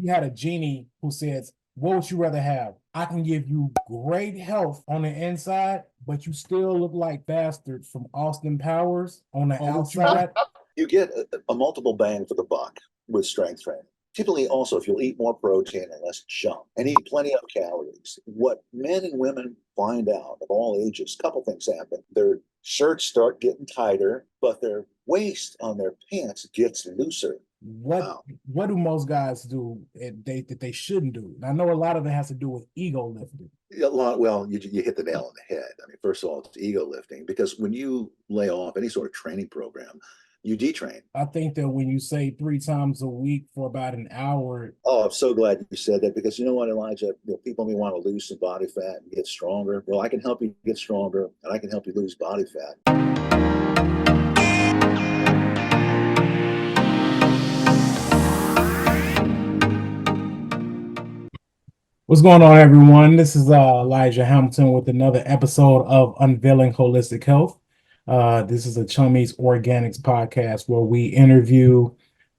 you had a genie who says, what would you rather have? I can give you great health on the inside, but you still look like bastard from Austin Powers on the outside. You get a multiple bang for the buck with strength training. Typically, also, if you'll eat more protein and less junk and eat plenty of calories, what men and women find out of all ages, a couple things happen. Their shirts start getting tighter, but their waist on their pants gets looser. What do most guys do that they shouldn't do? And I know a lot of it has to do with ego lifting. Well, you hit the nail on the head. I mean, first of all, it's ego lifting, because when you lay off any sort of training program, you detrain. I think that when you say 3 times a week for about an hour. Oh, I'm so glad you said that, because you know what, Elijah? People may want to lose some body fat and get stronger. Well, I can help you get stronger, and I can help you lose body fat. What's going on, everyone? This is Elijah Hamilton with another episode of Unveiling Holistic Health. This is a Chummies Organics podcast where we interview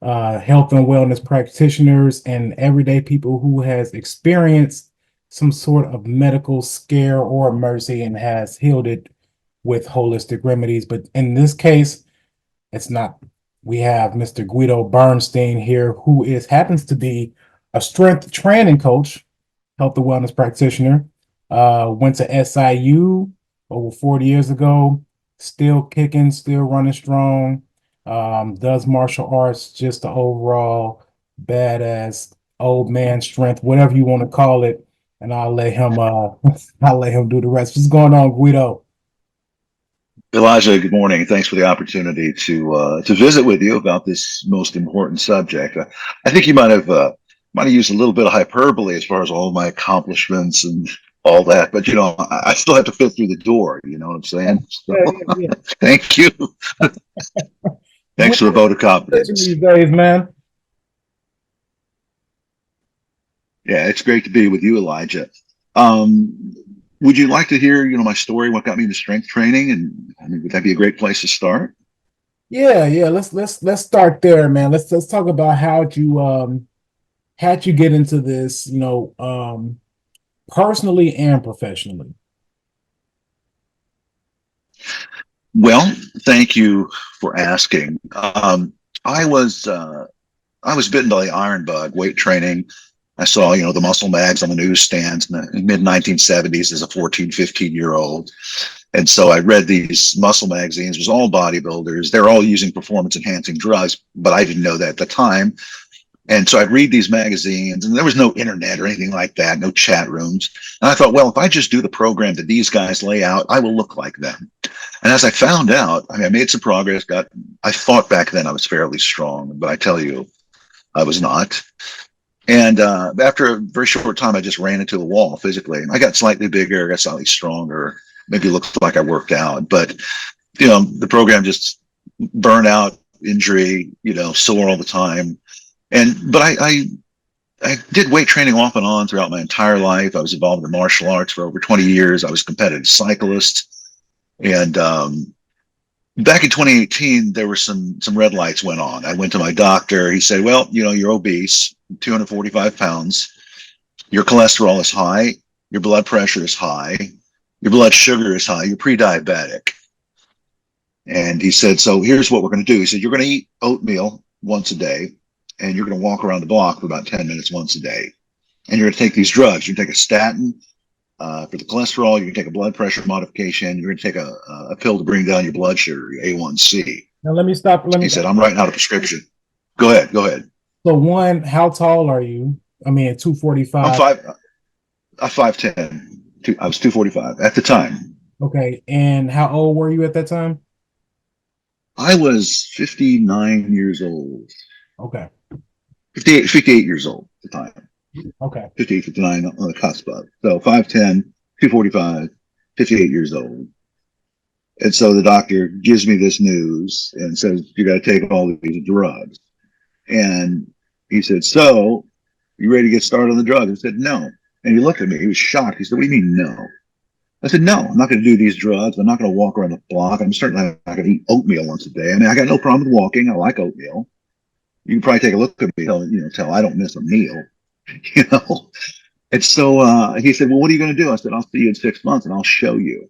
health and wellness practitioners and everyday people who has experienced some sort of medical scare or emergency and has healed it with holistic remedies. But in this case, it's not. We have Mr. Guido Bernstein here, who happens to be a strength training coach, health and wellness practitioner, went to SIU over 40 years ago, still kicking, still running strong, does martial arts, just the overall badass old man strength, whatever you want to call it. And I'll let him I'll let him do the rest. What's going on, Guido? Elijah, good morning. Thanks for the opportunity to visit with you about this most important subject. I think you might have used a little bit of hyperbole as far as all of my accomplishments and all that, but I still have to fit through the door. You know what I'm saying? So, Yeah. thank you. Thanks for the vote of confidence. These days, man. Yeah, it's great to be with you, Elijah. Would you like to hear, my story, what got me into strength training, and I mean, would that be a great place to start? Yeah. Let's start there, man. Let's talk about how'd you get into this, personally and professionally. Well, thank you for asking. I was I was bitten by the iron bug, weight training. I saw, the muscle mags on the newsstands in the mid 1970s as a 14, 15-year-old. And so I read these muscle magazines. It was all bodybuilders. They're all using performance enhancing drugs, but I didn't know that at the time. And so I'd read these magazines, and there was no internet or anything like that, no chat rooms. And I thought, well, if I just do the program that these guys lay out, I will look like them. And as I found out, I made some progress. I thought back then I was fairly strong, but I tell you, I was not. And after a very short time, I just ran into the wall physically. I got slightly bigger, got slightly stronger, maybe looked like I worked out. But, the program just burned out, injury, sore all the time. But I did weight training off and on throughout my entire life. I was involved in martial arts for over 20 years. I was a competitive cyclist. And back in 2018, there were some red lights went on. I went to my doctor. He said, well, you're obese, 245 pounds. Your cholesterol is high. Your blood pressure is high. Your blood sugar is high. You're pre-diabetic. And he said, so here's what we're going to do. He said, you're going to eat oatmeal once a day, and you're going to walk around the block for about 10 minutes once a day. And you're going to take these drugs. You're going to take a statin for the cholesterol. You're going to take a blood pressure modification. You're going to take a pill to bring down your blood sugar, your A1C. Now let me stop. He said, I'm writing out a prescription. Go ahead. So one, how tall are you? 245. I'm 5'10". I was 245 at the time. Okay. And how old were you at that time? I was 59 years old. Okay. 58 years old at the time. Okay. 58, 59 on the cusp of. So 5'10", 245, 58 years old. And so the doctor gives me this news and says, you got to take all these drugs. And he said, so you ready to get started on the drugs? I said, no. And he looked at me. He was shocked. He said, what do you mean, no? I said, no, I'm not going to do these drugs. I'm not going to walk around the block. I'm certainly not going to eat oatmeal once a day. I got no problem with walking. I like oatmeal. You can probably take a look at me, tell I don't miss a meal. you know. And so he said, well, what are you going to do? I said, I'll see you in 6 months and I'll show you.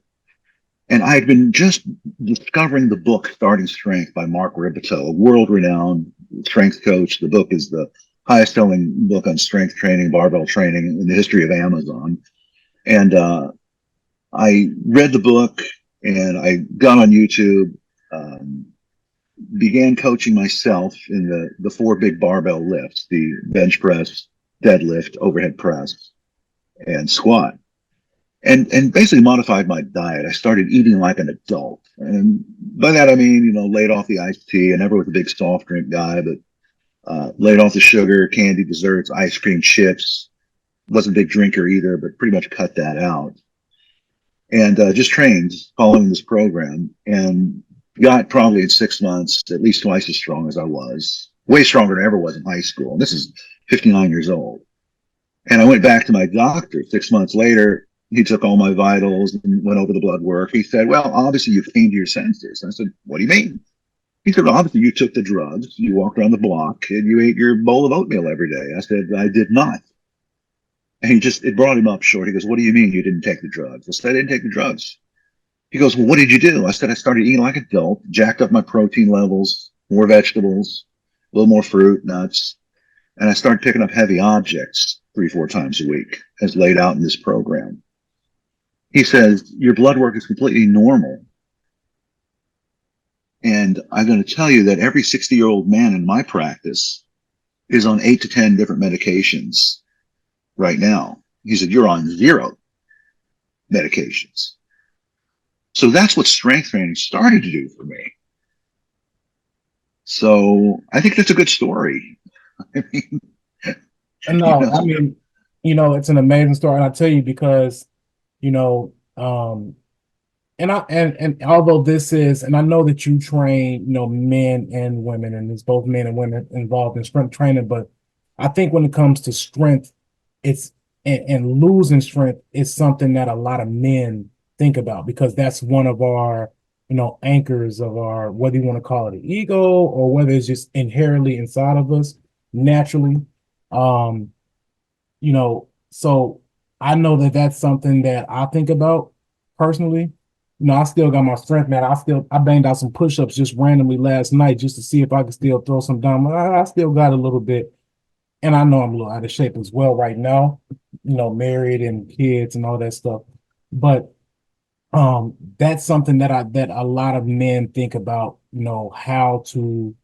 And I had been just discovering the book Starting Strength by Mark Ribito, a world-renowned strength coach. The book is the highest-selling book on strength training, barbell training in the history of Amazon. And I read the book and I got on YouTube, um, began coaching myself in the four big barbell lifts, the bench press, deadlift, overhead press, and squat. And basically modified my diet. I started eating like an adult. And by that I mean, laid off the iced tea. I never was a big soft drink guy, but laid off the sugar, candy, desserts, ice cream, chips. Wasn't a big drinker either, but pretty much cut that out. And just trained following this program and got probably in 6 months at least twice as strong as I was, way stronger than I ever was in high school. And this is 59 years old. And I went back to my doctor 6 months later. He took all my vitals and went over the blood work. He said, well, obviously you came to your senses. I said, what do you mean? He said, well, obviously you took the drugs, you walked around the block, and you ate your bowl of oatmeal every day. I said, I did not. And it brought him up short. He goes, what do you mean you didn't take the drugs? I said, I didn't take the drugs. He goes, well, what did you do? I said, I started eating like an adult, jacked up my protein levels, more vegetables, a little more fruit, nuts. And I started picking up heavy objects 3, 4 times a week as laid out in this program. He says, your blood work is completely normal. And I'm going to tell you that every 60-year-old man in my practice is on 8 to 10 different medications right now. He said, you're on 0 medications. So that's what strength training started to do for me. So I think that's a good story. I mean, And you no, I know, mean, it's an amazing story. And I tell you because, you know, um, and although this is, and I know that you train, men and women, and there's both men and women involved in strength training, but I think when it comes to strength, it's and losing strength is something that a lot of men think about because that's one of our, anchors of our, whether you want to call it an ego or whether it's just inherently inside of us naturally. Um, so I know that that's something that I think about personally. I still got my strength, man. I banged out some push-ups just randomly last night just to see if I could still throw some down. I still got a little bit, and I know I'm a little out of shape as well right now. Married and kids and all that stuff. But that's something that a lot of men think about, how to,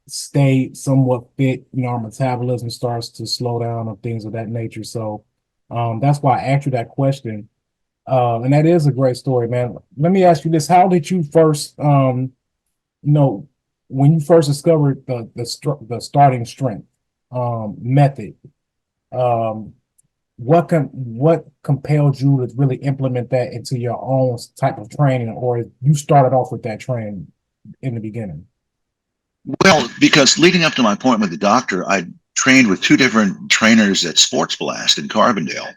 stay somewhat fit. Our metabolism starts to slow down and things of that nature. So that's why I asked you that question. And that is a great story, man. Let me ask you this. How did you first you know, when you first discovered the starting strength method, um, what compelled you to really implement that into your own type of training, or you started off with that training in the beginning? well, because leading up to my appointment with the doctor, I trained with 2 different trainers at Sports Blast in Carbondale.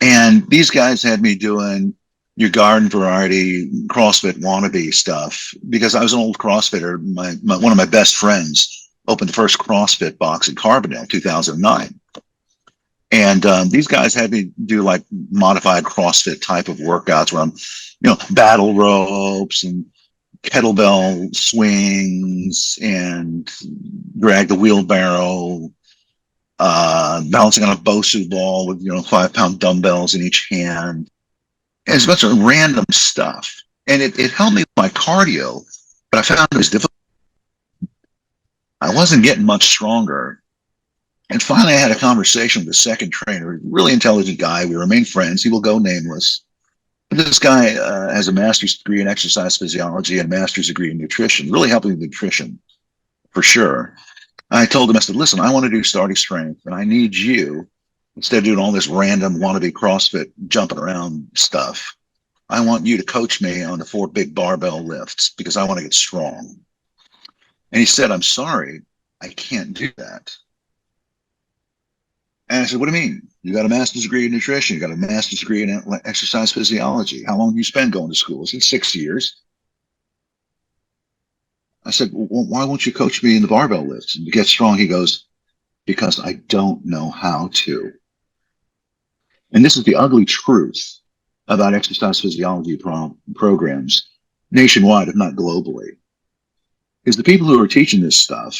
And these guys had me doing your garden variety CrossFit wannabe stuff because I was an old CrossFitter. One of my best friends opened the first CrossFit box in Carbondale, 2009. And these guys had me do like modified CrossFit type of workouts where I'm, battle ropes and kettlebell swings and drag the wheelbarrow, balancing on a Bosu ball with 5-pound dumbbells in each hand. And it's a bunch of random stuff, and it helped me with my cardio, but I found it was difficult. I wasn't getting much stronger. And finally, I had a conversation with the second trainer, a really intelligent guy. We remained friends. He will go nameless. But this guy has a master's degree in exercise physiology and a master's degree in nutrition, really helping with nutrition for sure. I told him, I said, listen, I want to do starting strength, and I need you, instead of doing all this random wannabe CrossFit jumping around stuff, I want you to coach me on the 4 big barbell lifts because I want to get strong. And he said, I'm sorry, I can't do that. And I said, what do you mean? You got a master's degree in nutrition. You got a master's degree in exercise physiology. How long do you spend going to school? He said, 6 years. I said, well, why won't you coach me in the barbell lifts and get strong? He goes, because I don't know how to. And this is the ugly truth about exercise physiology programs nationwide, if not globally, is the people who are teaching this stuff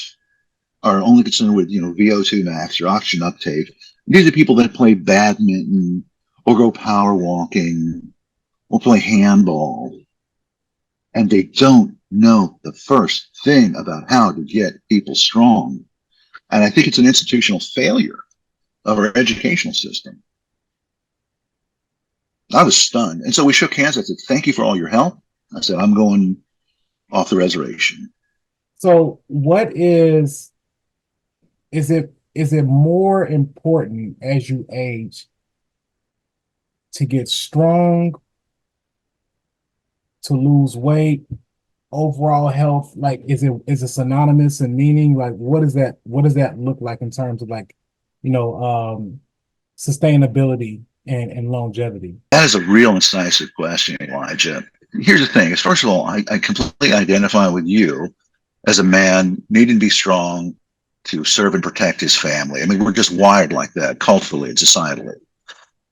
are only concerned with, VO2 max or oxygen uptake. These are people that play badminton or go power walking or play handball, and they don't know the first thing about how to get people strong. And I think it's an institutional failure of our educational system. I was stunned. And so we shook hands. I said, thank you for all your help. I said, I'm going off the reservation. So what is it more important as you age to get strong, to lose weight, overall health? Like, is it synonymous in meaning? Like, what does that look like in terms of, like, you know, sustainability and longevity? That is a real incisive question, Elijah. Here's the thing is, first of all, I completely identify with you as a man needing to be strong to serve and protect his family. I mean, we're just wired like that culturally and societally.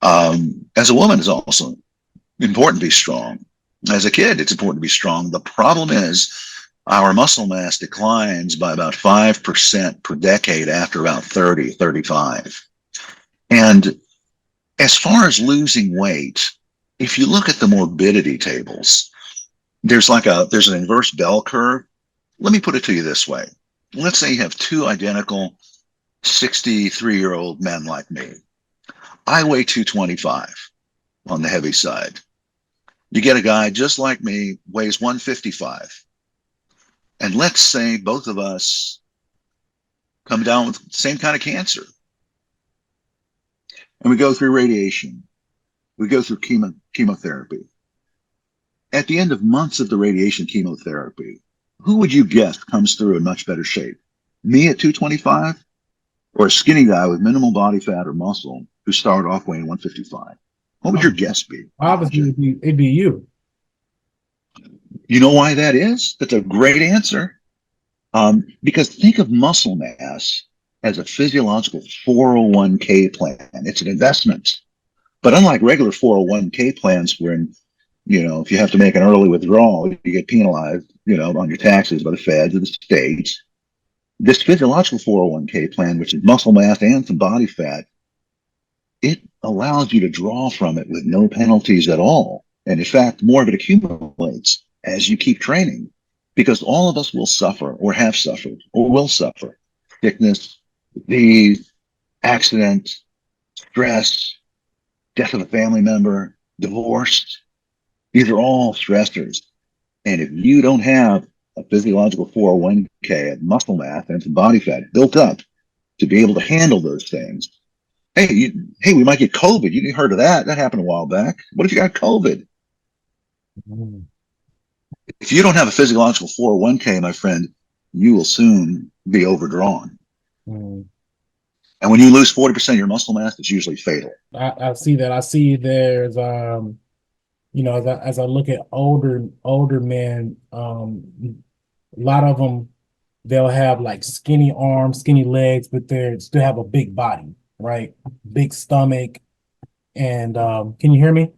As a woman, it's also important to be strong. As a kid, it's important to be strong. The problem is our muscle mass declines by about 5% per decade after about 30, 35. And as far as losing weight, if you look at the morbidity tables, there's an inverse bell curve. Let me put it to you this way. Let's say you have two identical 63-year-old men like me. I weigh 225 on the heavy side. You get a guy just like me, weighs 155. And let's say both of us come down with the same kind of cancer. And we go through radiation. We go through chemotherapy. At the end of months of the radiation chemotherapy, who would you guess comes through in much better shape? Me at 225 or a skinny guy with minimal body fat or muscle who started off weighing 155? What would your guess be? Obviously, it'd be you. You know why that is? That's a great answer. Because think of muscle mass as a physiological 401k plan. It's an investment. But unlike regular 401k plans, wherein, if you have to make an early withdrawal, you get penalized, on your taxes by the feds or the states. This physiological 401k plan, which is muscle mass and some body fat, it allows you to draw from it with no penalties at all. And in fact, more of it accumulates as you keep training, because all of us will suffer or have suffered or will suffer sickness, disease, accident, stress, death of a family member, divorce. These are all stressors. And if you don't have a physiological 401k of muscle mass and some body fat built up to be able to handle those things, hey, we might get COVID. You heard of that? That happened a while back. What if you got COVID? Mm. If you don't have a physiological 401k, my friend, you will soon be overdrawn. Mm. And when you lose 40% of your muscle mass, it's usually fatal. I see that. I see there's as I look at older men, a lot of them, they'll have like skinny arms, skinny legs, but they still have a big body, right? Big stomach. And can you hear me?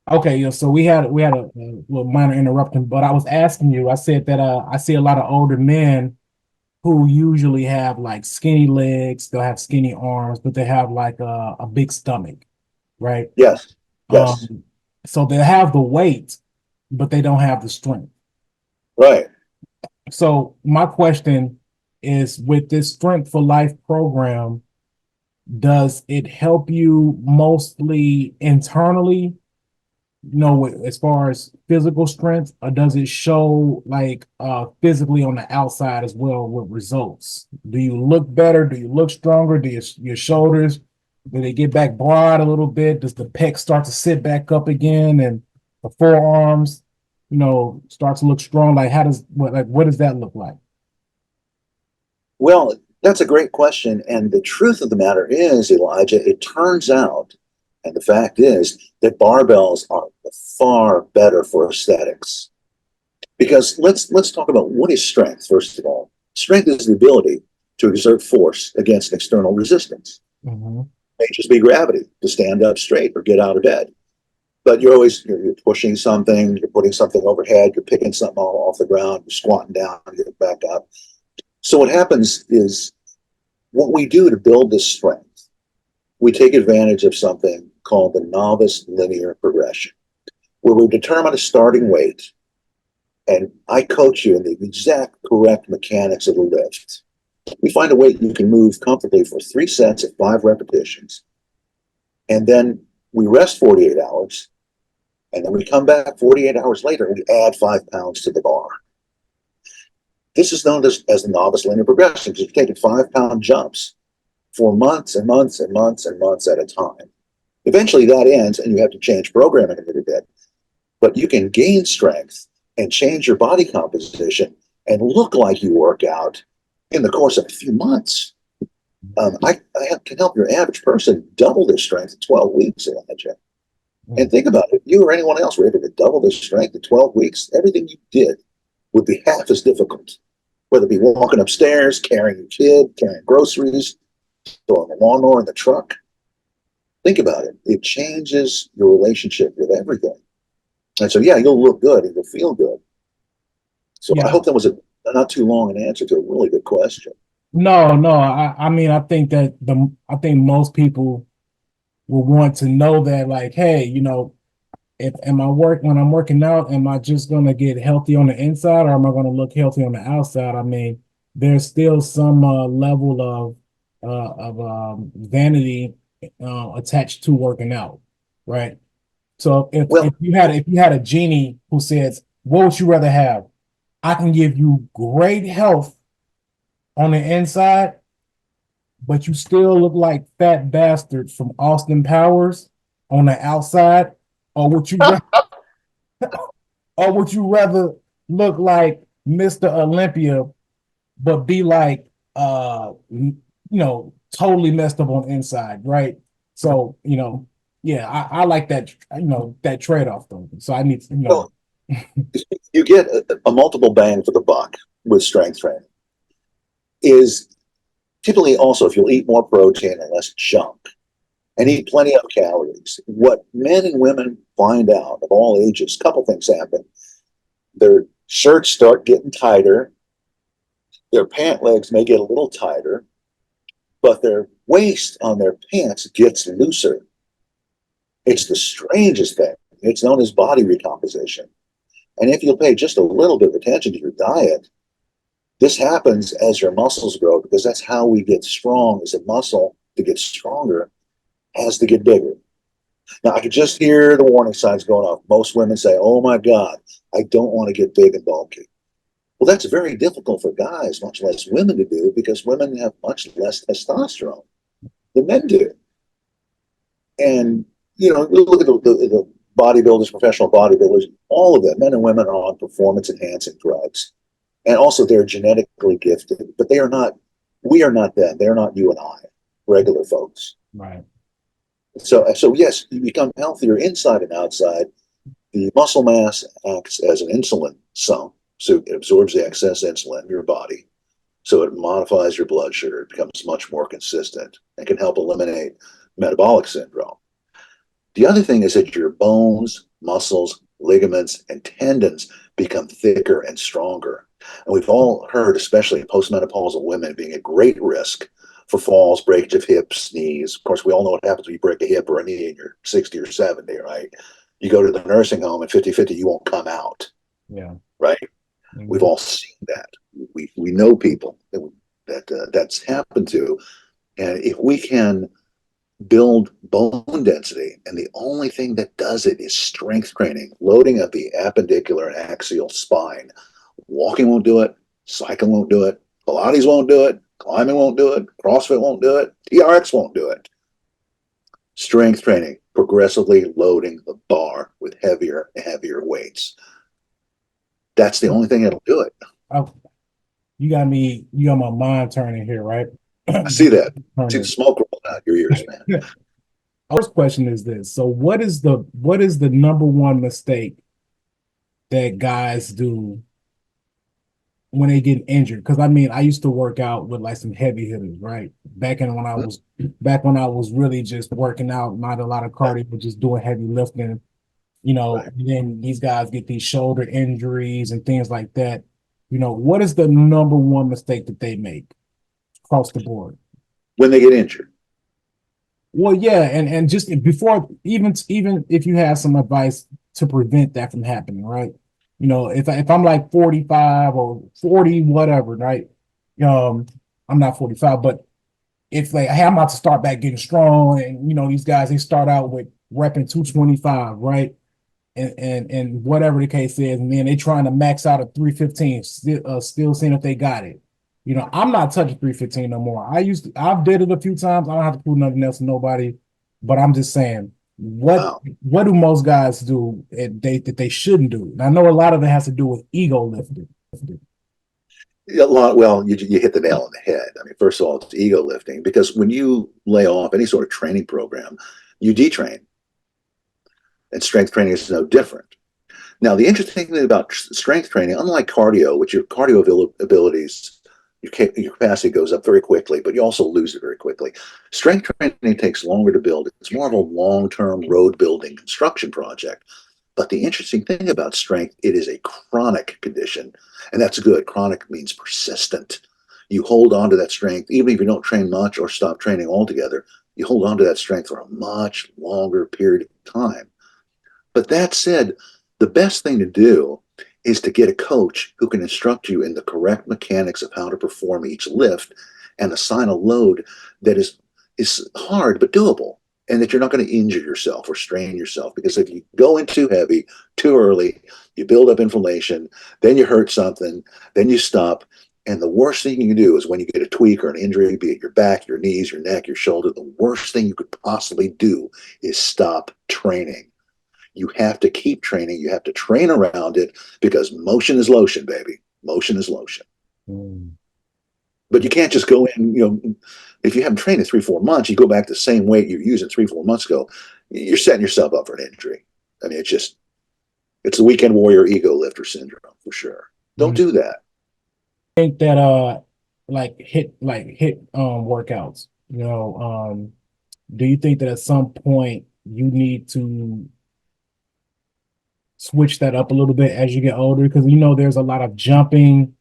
Okay, yeah. So we had a little minor interruption, but I was asking you. I said that I see a lot of older men who usually have like skinny legs. They'll have skinny arms, but they have like a big stomach, right? Yes. Yes. Um, so they have the weight, but they don't have the strength. Right. So my question is, with this Strength for Life program, does it help you mostly internally, as far as physical strength, or does it show like physically on the outside as well with results? Do you look better? Do you look stronger? Do your shoulders, do they get back broad a little bit? Does the pec start to sit back up again, and the forearms, start to look strong? Like, what does that look like? Well, that's a great question. And the truth of the matter is, Elijah, it turns out, and the fact is, that barbells are far better for aesthetics. Because let's talk about what is strength, first of all. Strength is the ability to exert force against external resistance. Mm-hmm. It may just be gravity to stand up straight or get out of bed. But you're pushing something, you're putting something overhead, you're picking something off the ground, you're squatting down, you get back up. So what happens is what we do to build this strength, we take advantage of something called the novice linear progression, where we determine a starting weight, and I coach you in the exact correct mechanics of the lift. We find a weight you can move comfortably for 3 sets at 5 repetitions, and then we rest 48 hours, and then we come back 48 hours later and we add 5 pounds to the bar. This is known as the novice linear progression, because you're taking 5-pound jumps for months and months and months and months at a time. Eventually that ends and you have to change programming a little bit, but you can gain strength and change your body composition and look like you work out in the course of a few months. I can help your average person double their strength in 12 weeks, Elijah. And think about it, you or anyone else were able to double their strength in 12 weeks, everything you did would be half as difficult, whether it be walking upstairs, carrying your kid, carrying groceries, throwing a lawnmower in the truck. Think about it. It changes your relationship with everything. And so, yeah, you'll look good and you'll feel good. So Yeah. I hope that was a not too long an answer to a really good question. No, no. I mean, I think most people will want to know that, like, hey, when I'm working out, am I just gonna get healthy on the inside, or am I gonna look healthy on the outside? I mean, there's still some level of vanity attached to working out, right? So if you had a genie who says, "What would you rather have? I can give you great health on the inside, but you still look like fat bastard from Austin Powers on the outside," or would you rather look like Mr. Olympia, but be like totally messed up on the inside, right? So, yeah, I like that, that trade-off though. So I need to, Well, you get a multiple bang for the buck with strength training. Is typically also if you'll eat more protein and less junk and eat plenty of calories, what men and women find out of all ages, a couple things happen. Their shirts start getting tighter, their pant legs may get a little tighter, but their waist on their pants gets looser. It's the strangest thing. It's known as body recomposition. And if you'll pay just a little bit of attention to your diet, this happens as your muscles grow, because that's how we get strong. Is a muscle to get stronger has to get bigger. Now, I could just hear the warning signs going off. Most women say, "Oh my God, I don't want to get big and bulky." Well, that's very difficult for guys, much less women, to do, because women have much less testosterone than men do. And, we look at the bodybuilders, professional bodybuilders, all of them, men and women, are on performance enhancing drugs. And also they're genetically gifted, but we are not them. They're not you and I, regular folks. right. So yes, you become healthier inside and outside. The muscle mass acts as an insulin sump, so it absorbs the excess insulin in your body. So it modifies your blood sugar. It becomes much more consistent and can help eliminate metabolic syndrome. The other thing is that your bones, muscles, ligaments, and tendons become thicker and stronger. And we've all heard, especially postmenopausal women, being at great risk for falls, breakage of hips, knees. Of course, we all know what happens when you break a hip or a knee and you're 60 or 70, right? You go to the nursing home at 50-50, you won't come out. Yeah. Right? Mm-hmm. We've all seen that. We know people that's happened to. And if we can build bone density, and the only thing that does it is strength training, loading of the appendicular and axial spine. Walking won't do it, cycling won't do it, Pilates won't do it, climbing won't do it, CrossFit won't do it, TRX won't do it. Strength training, progressively loading the bar with heavier and heavier weights. That's the only thing that'll do it. You got my mind turning here, right? I see that. I see the smoke rolling out your ears, man. First question is this. So what is the number one mistake that guys do when they get injured? Because I mean, I used to work out with like some heavy hitters, right? Back when I was really just working out, not a lot of Right, cardio, but just doing heavy lifting. right. And then these guys get these shoulder injuries and things like that. What is the number one mistake that they make across the board? When they get injured. Well, yeah, and just before, even if you have some advice to prevent that from happening, right? If I'm like 45 or 40, whatever, right? Um, I'm not 45, but if like, hey, I'm about to start back getting strong, and these guys they start out with repping 225, right? And whatever the case is, and then they trying to max out at 315, still seeing if they got it. I'm not touching 315 no more. I've did it a few times. I don't have to prove nothing else to nobody, but I'm just saying, what Wow. what do most guys do that they shouldn't do? And I know a lot of it has to do with ego lifting. Well, you hit the nail on the head. I mean, first of all, it's ego lifting because when you lay off any sort of training program, you detrain, and strength training is no different. Now, the interesting thing about strength training, unlike cardio, which your cardio abilities, your capacity goes up very quickly, but you also lose it very quickly. Strength training takes longer to build. It's more of a long-term road building construction project. But the interesting thing about strength, it is a chronic condition, and that's good. Chronic means persistent. You hold on to that strength, even if you don't train much or stop training altogether, you hold on to that strength for a much longer period of time. But that said, the best thing to do is to get a coach who can instruct you in the correct mechanics of how to perform each lift and assign a load that is hard but doable, and that you're not going to injure yourself or strain yourself. Because if you go in too heavy too early, you build up inflammation, then you hurt something, then you stop. And the worst thing you can do is when you get a tweak or an injury, be it your back, your knees, your neck, your shoulder, the worst thing you could possibly do is stop training. You have to keep training. You have to train around it because motion is lotion, baby. Motion is lotion. Mm. But you can't just go in, if you haven't trained in 3, 4 months, you go back to the same weight you're using 3, 4 months ago, you're setting yourself up for an injury. I mean, it's the weekend warrior ego lifter syndrome for sure. Don't Mm. do that. Think that like hit workouts, do you think that at some point you need to switch that up a little bit as you get older? Because there's a lot of jumping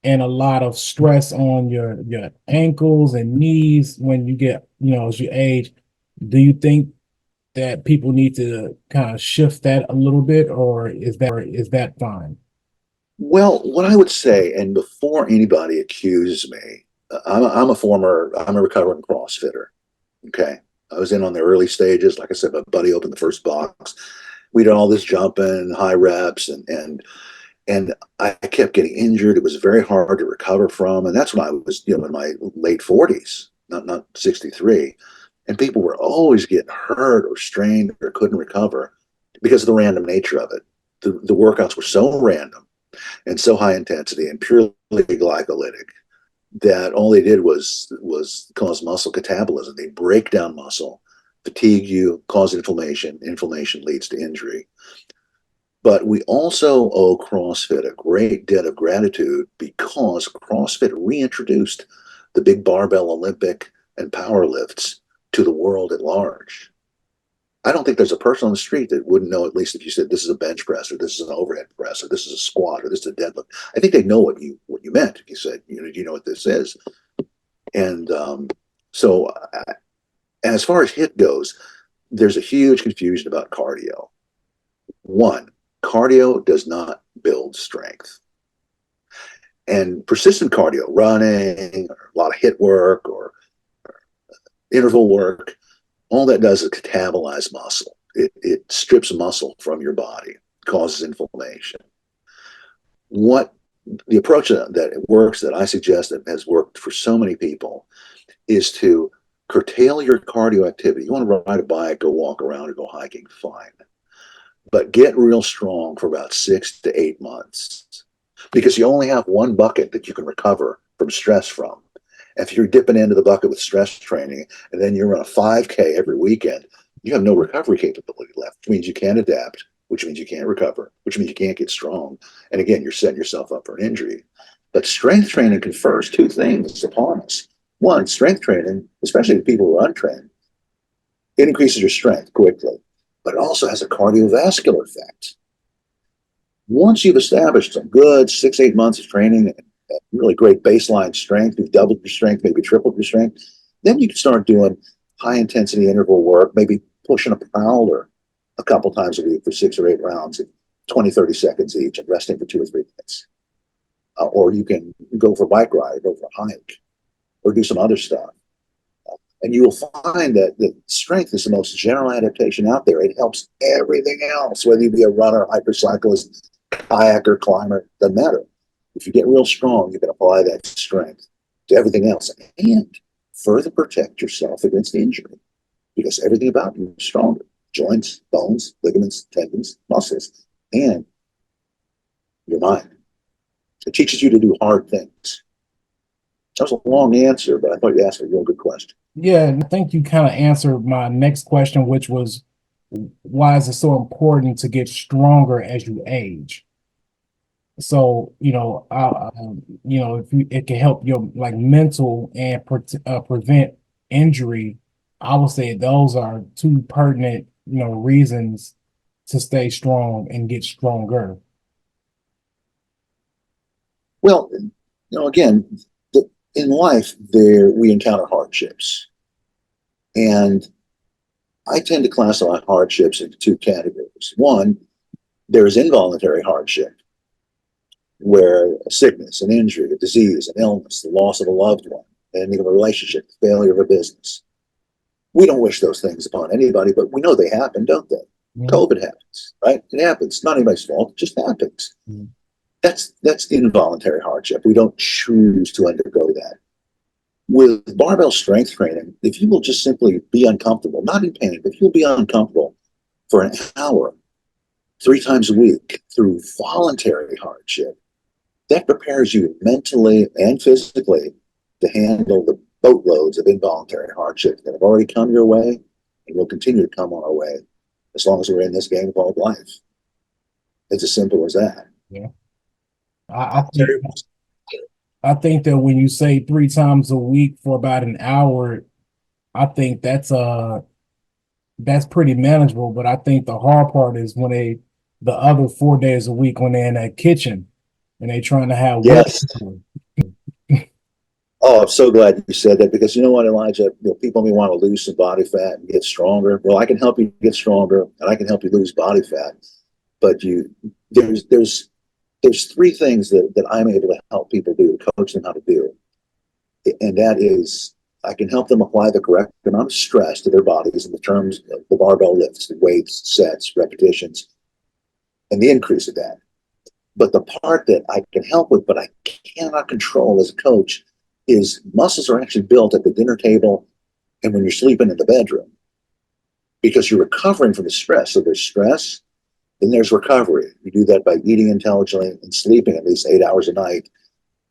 and a lot of stress on your ankles and knees when you get, as you age. Do you think that people need to kind of shift that a little bit, or is that fine? Well, what I would say, and before anybody accuses me, I'm a recovering CrossFitter. Okay. I was in on the early stages. Like I said, my buddy opened the first box. We did all this jumping, high reps, and I kept getting injured. It was very hard to recover from, and that's when I was, in my late 40s, not 63. And people were always getting hurt or strained or couldn't recover because of the random nature of it. The workouts were so random and so high intensity and purely glycolytic that all they did was cause muscle catabolism. They break down muscle, fatigue you, cause inflammation. Inflammation leads to injury. But we also owe CrossFit a great debt of gratitude because CrossFit reintroduced the big barbell Olympic and power lifts to the world at large. I don't think there's a person on the street that wouldn't know, at least if you said this is a bench press or this is an overhead press or this is a squat or this is a deadlift. I think they know what you meant if you said, do you know what this is? And so, and as far as HIIT goes, there's a huge confusion about cardio. One, cardio does not build strength. And persistent cardio, running, or a lot of HIIT work or interval work, all that does is catabolize muscle. It strips muscle from your body, causes inflammation. What the approach that works, that I suggest, that has worked for so many people, is to curtail your cardio activity. You want to ride a bike, go walk around, or go hiking, fine. But get real strong for about 6 to 8 months because you only have one bucket that you can recover from stress from. If you're dipping into the bucket with stress training and then you run a 5K every weekend, you have no recovery capability left, which means you can't adapt, which means you can't recover, which means you can't get strong. And again, you're setting yourself up for an injury. But strength training confers two things upon us. One, strength training, especially the people who are untrained, it increases your strength quickly, but it also has a cardiovascular effect. Once you've established some good 6, 8 months of training and really great baseline strength, you've doubled your strength, maybe tripled your strength, then you can start doing high intensity interval work, maybe pushing a prowler a couple times a week for 6 or 8 rounds, 20, 30 seconds each, and resting for 2 or 3 minutes. Or you can go for a bike ride, go for a hike, or do some other stuff. And you will find that the strength is the most general adaptation out there. It helps everything else, whether you be a runner, hypercyclist, kayaker, climber, doesn't matter. If you get real strong, you can apply that strength to everything else and further protect yourself against injury, because everything about you is stronger. Joints, bones, ligaments, tendons, muscles, and your mind. It teaches you to do hard things. That was a long answer, but I thought you asked a real good question. Yeah, I think you kind of answered my next question, which was, why is it so important to get stronger as you age? So, if it can help your like mental and prevent injury, I would say those are two pertinent, reasons to stay strong and get stronger. Well, again, in life, we encounter hardships. And I tend to classify hardships into two categories. One, there's involuntary hardship, where a sickness, an injury, a disease, an illness, the loss of a loved one, ending of a relationship, the failure of a business. We don't wish those things upon anybody, but we know they happen, don't they? Mm-hmm. COVID happens, right? It happens. It's not anybody's fault. It just happens. Mm-hmm. That's the involuntary hardship. We don't choose to undergo that. With barbell strength training, if you will just simply be uncomfortable, not in pain, but if you'll be uncomfortable for an hour, 3 times a week through voluntary hardship, that prepares you mentally and physically to handle the boatloads of involuntary hardship that have already come your way and will continue to come on our way as long as we're in this game called life. It's as simple as that. Yeah. I think that when you say 3 times a week for about an hour, I think that's pretty manageable. But I think the hard part is when the other 4 days a week, when they're in that kitchen and they're trying to have yes. Oh, I'm so glad you said that, because you know what, Elijah, people may want to lose some body fat and get stronger. Well, I can help you get stronger and I can help you lose body fat. But there's 3 things that I'm able to help people do, coach them how to do. And that is, I can help them apply the correct amount of stress to their bodies in the terms of the barbell lifts, the weights, sets, repetitions, and the increase of that. But the part that I can help with, but I cannot control as a coach, is muscles are actually built at the dinner table and when you're sleeping in the bedroom, because you're recovering from the stress. So there's stress, then there's recovery. You do that by eating intelligently and sleeping at least 8 hours a night.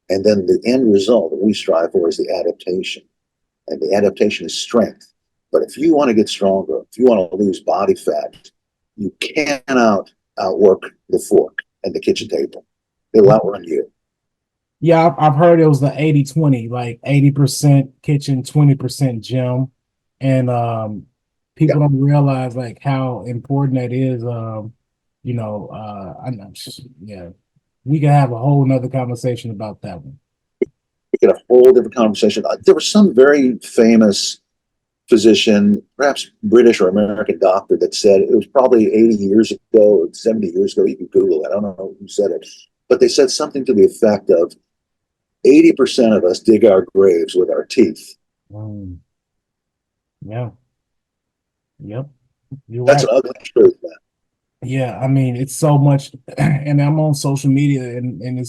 And then the end result that we strive for is the adaptation. And the adaptation is strength. But if you want to get stronger, if you want to lose body fat, you cannot outwork the fork at the kitchen table. It'll outrun you. Yeah, I've heard it was the 80-20, like 80% kitchen, 20% gym. And people don't realize like how important that is. We can have a whole nother conversation about that one. We could have a whole different conversation. There was some very famous physician, perhaps British or American doctor, that said, it was probably 80 years ago or 70 years ago, you can Google it, I don't know who said it, but they said something to the effect of 80% of us dig our graves with our teeth. Yeah. Yep. That's right. An ugly truth, man. Yeah, I mean, it's so much, and I'm on social media, and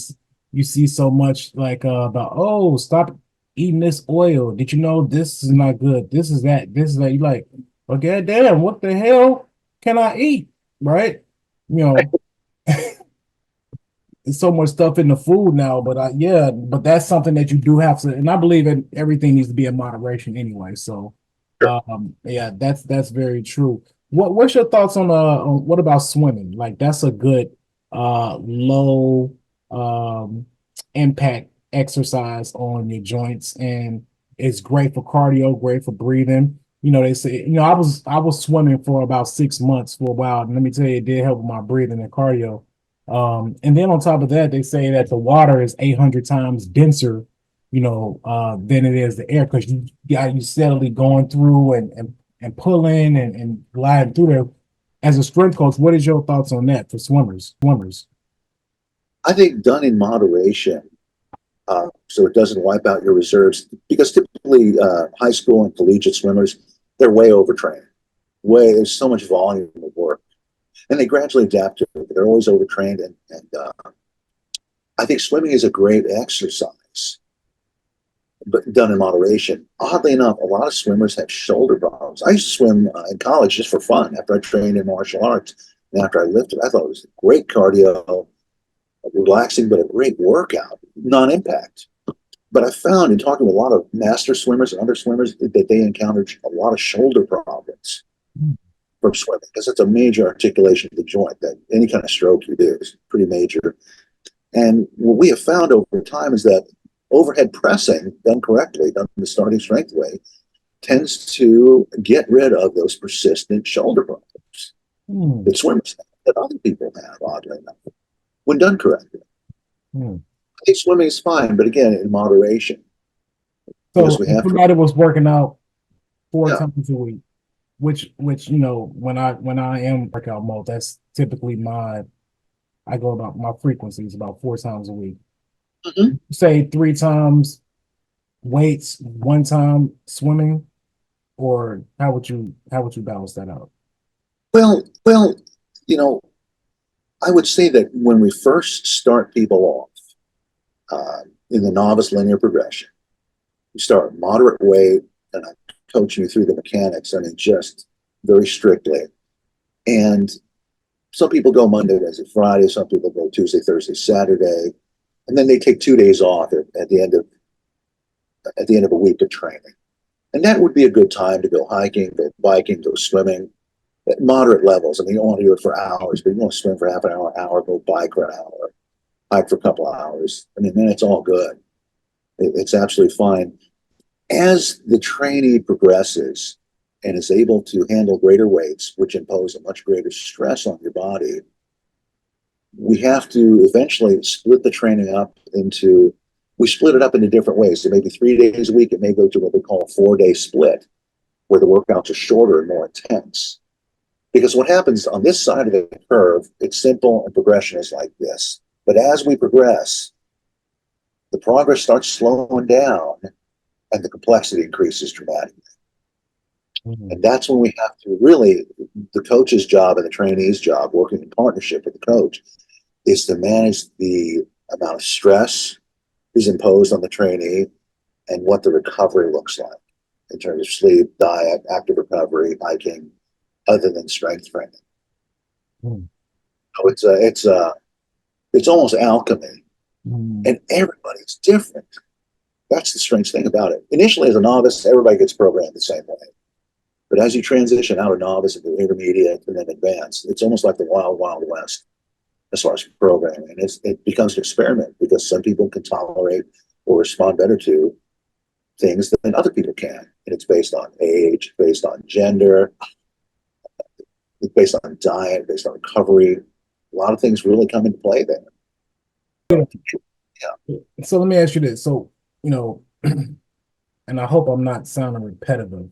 you see so much like about, oh, stop eating this oil. Did you know this is not good? This is that. You're like, well, goddamn, what the hell can I eat? Right? There's so much stuff in the food now, but but that's something that you do have to, and I believe that everything needs to be in moderation anyway. So, that's very true. What's your thoughts on what about swimming? Like that's a good low impact exercise on your joints, and it's great for cardio, great for breathing. They say, I was swimming for about 6 months for a while, and let me tell you, it did help with my breathing and cardio. And then on top of that, they say that the water is 800 times denser, than it is the air, because you got you steadily going through and pulling and gliding through there. As a strength coach, what is your thoughts on that for swimmers? I think done in moderation, so it doesn't wipe out your reserves. Because typically, high school and collegiate swimmers, they're way overtrained. There's so much volume of work, and they gradually adapt to it. They're always overtrained, and I think swimming is a great exercise, but done in moderation. Oddly enough, a lot of swimmers have shoulder problems. I used to swim in college just for fun after I trained in martial arts, and after I lifted, I thought it was great cardio, relaxing, but a great workout, non-impact. But I found in talking with a lot of master swimmers and other swimmers that they encountered a lot of shoulder problems from swimming, because it's a major articulation of the joint. That any kind of stroke you do is pretty major. And what we have found over time is that overhead pressing, done correctly, done the starting strength way, tends to get rid of those persistent shoulder problems that swimmers have, that other people have, oddly enough, when done correctly. I think swimming is fine, but again, in moderation. So if somebody was working out 4 times a week, which when I am workout mode, that's typically I go about my frequency is about 4 times a week. Say 3 times weights, 1 time swimming, or how would you balance that out? Well, I would say that when we first start people off in the novice linear progression, you start moderate weight, and I'm coaching you through the mechanics. I mean, just very strictly. And some people go Monday, Wednesday, Friday. Some people go Tuesday, Thursday, Saturday, and then they take 2 days off at the end of a week of training. And that would be a good time to go hiking, go biking, go swimming at moderate levels. I mean, you don't want to do it for hours, but you want to swim for half an hour, go bike for an hour, hike for a couple of hours. I mean, then it's all good. It's absolutely fine. As the trainee progresses and is able to handle greater weights, which impose a much greater stress on your body, we have to eventually split the training up we split it up into different ways. So maybe 3 days a week, it may go to what we call a 4-day split, where the workouts are shorter and more intense. Because what happens on this side of the curve, it's simple and progression is like this. But as we progress, the progress starts slowing down and the complexity increases dramatically. And that's when we have to really, the coach's job and the trainee's job, working in partnership with the coach, is to manage the amount of stress is imposed on the trainee and what the recovery looks like in terms of sleep, diet, active recovery, hiking, other than strength training. So it's almost alchemy, and everybody's different. That's the strange thing about it. Initially, as a novice, everybody gets programmed the same way. But as you transition out of novice into intermediate and then advanced, it's almost like the wild, wild west as far as programming. And it becomes an experiment, because some people can tolerate or respond better to things than other people can. And it's based on age, based on gender, it's based on diet, based on recovery. A lot of things really come into play there. Yeah. So let me ask you this. So, and I hope I'm not sounding repetitive.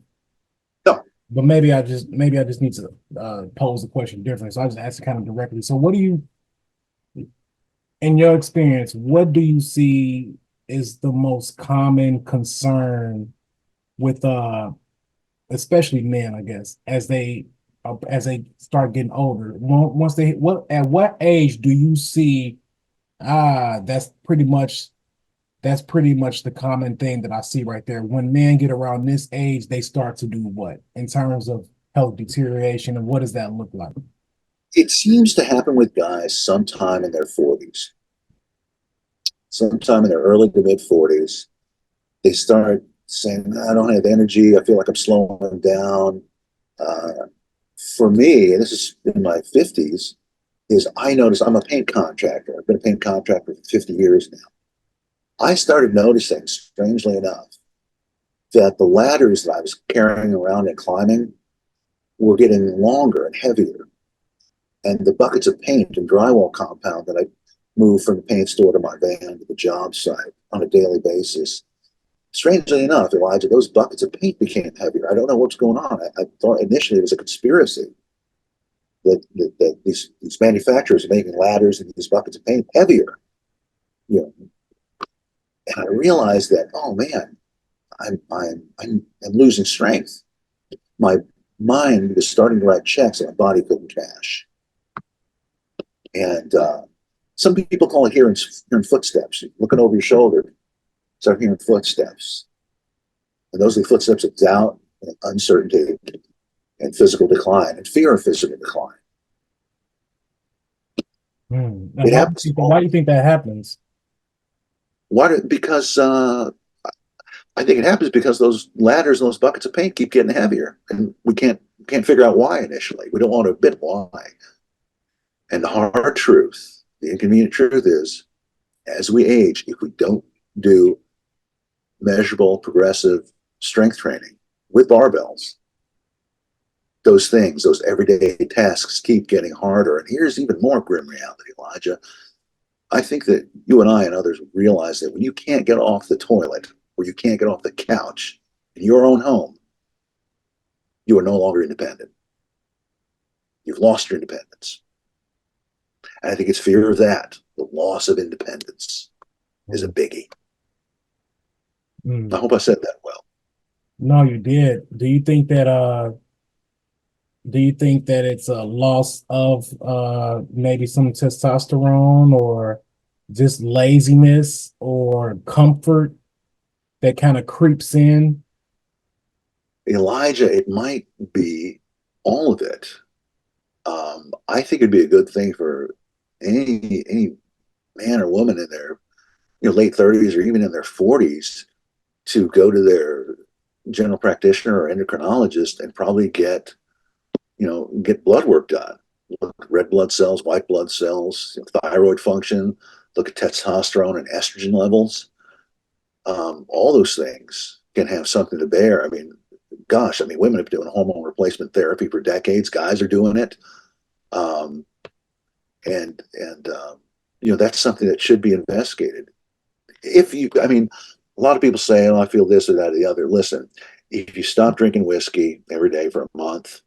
No. But maybe I just need to pose the question differently. So I just ask it kind of directly. So what do you, in your experience, what do you see is the most common concern with especially men, I guess, as they start getting older? At what age do you see that's pretty much the common thing that I see right there? When men get around this age, they start to do what in terms of health deterioration, and what does that look like? It seems to happen with guys sometime in their 40s, sometime in their early to mid 40s. They start saying, I don't have energy. I feel like I'm slowing down. For me, and this is in my 50s, is I notice I'm a paint contractor. I've been a paint contractor for 50 years now. I started noticing, strangely enough, that the ladders that I was carrying around and climbing were getting longer and heavier. And the buckets of paint and drywall compound that I moved from the paint store to my van to the job site on a daily basis. Strangely enough, Elijah, those buckets of paint became heavier. I don't know what's going on. I thought initially it was a conspiracy that these manufacturers are making ladders and these buckets of paint heavier. You know, and I realized that, oh man, I'm losing strength. My mind was starting to write checks and my body couldn't cash. And some people call it hearing footsteps. Looking over your shoulder, start hearing footsteps. And those are the footsteps of doubt and uncertainty and physical decline and fear of physical decline. It happens. Why do you think that happens? Because I think it happens because those ladders and those buckets of paint keep getting heavier, and we can't figure out why initially. We don't want to admit why. And the hard truth, the inconvenient truth is, as we age, if we don't do measurable, progressive strength training with barbells, those things, those everyday tasks keep getting harder. And here's even more grim reality, Elijah. I think that you and I and others realize that when you can't get off the toilet or you can't get off the couch in your own home, you are no longer independent. You've lost your independence. And I think it's fear of that, the loss of independence, is a biggie. I hope I said that well. No, you did. Do you think that it's a loss of maybe some testosterone or just laziness or comfort that kind of creeps in? Elijah, it might be all of it. I think it'd be a good thing for any man or woman in their late 30s or even in their 40s to go to their general practitioner or endocrinologist and probably get blood work done. Look at red blood cells, white blood cells, thyroid function, look at testosterone and estrogen levels. All those things can have something to bear. I mean, gosh, women have been doing hormone replacement therapy for decades. Guys are doing it. That's something that should be investigated. A lot of people say, oh, I feel this or that or the other. Listen, if you stop drinking whiskey every day for a month,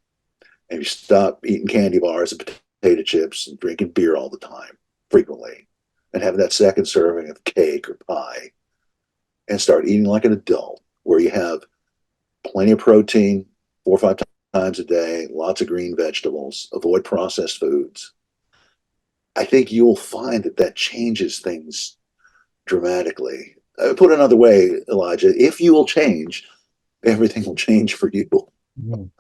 and you stop eating candy bars and potato chips and drinking beer all the time, frequently, and having that second serving of cake or pie, and start eating like an adult, where you have plenty of protein, 4 or 5 times a day, lots of green vegetables, avoid processed foods, I think you'll find that changes things dramatically. Put another way, Elijah, if you will change, everything will change for you. Mm.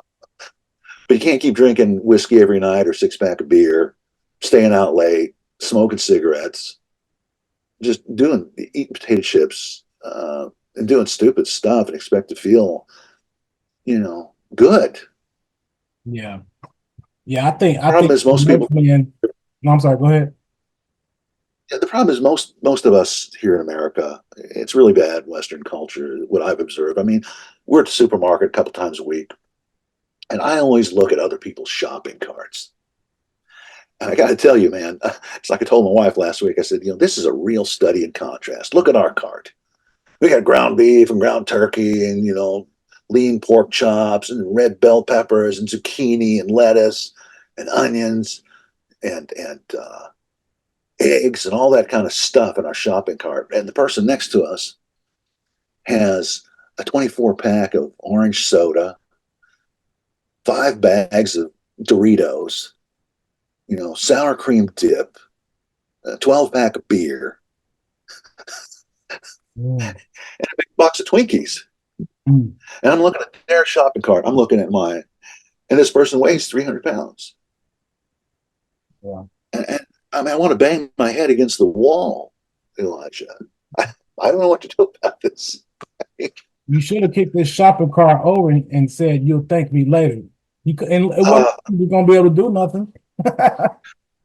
But you can't keep drinking whiskey every night or 6-pack of beer, staying out late, smoking cigarettes, just eating potato chips, and doing stupid stuff and expect to feel, good. Yeah. Yeah, I Problem think is most people. No, I'm sorry, go ahead. The problem is most of us here in America, it's really bad Western culture, what I've observed. We're at the supermarket a couple times a week, and I always look at other people's shopping carts. And I got to tell you, man, it's like I told my wife last week. I said, this is a real study in contrast. Look at our cart. We got ground beef and ground turkey and, lean pork chops and red bell peppers and zucchini and lettuce and onions and eggs and all that kind of stuff in our shopping cart. And the person next to us has a 24-pack of orange soda, 5 bags of Doritos, sour cream dip, a 12-pack of beer, and a big box of Twinkies. And I'm looking at their shopping cart. I'm looking at mine. And this person weighs 300 pounds. Yeah. And I want to bang my head against the wall, Elijah. I don't know what to do about this. You should have kicked this shopping cart over and said, "You'll thank me later." You're going to be able to do nothing. That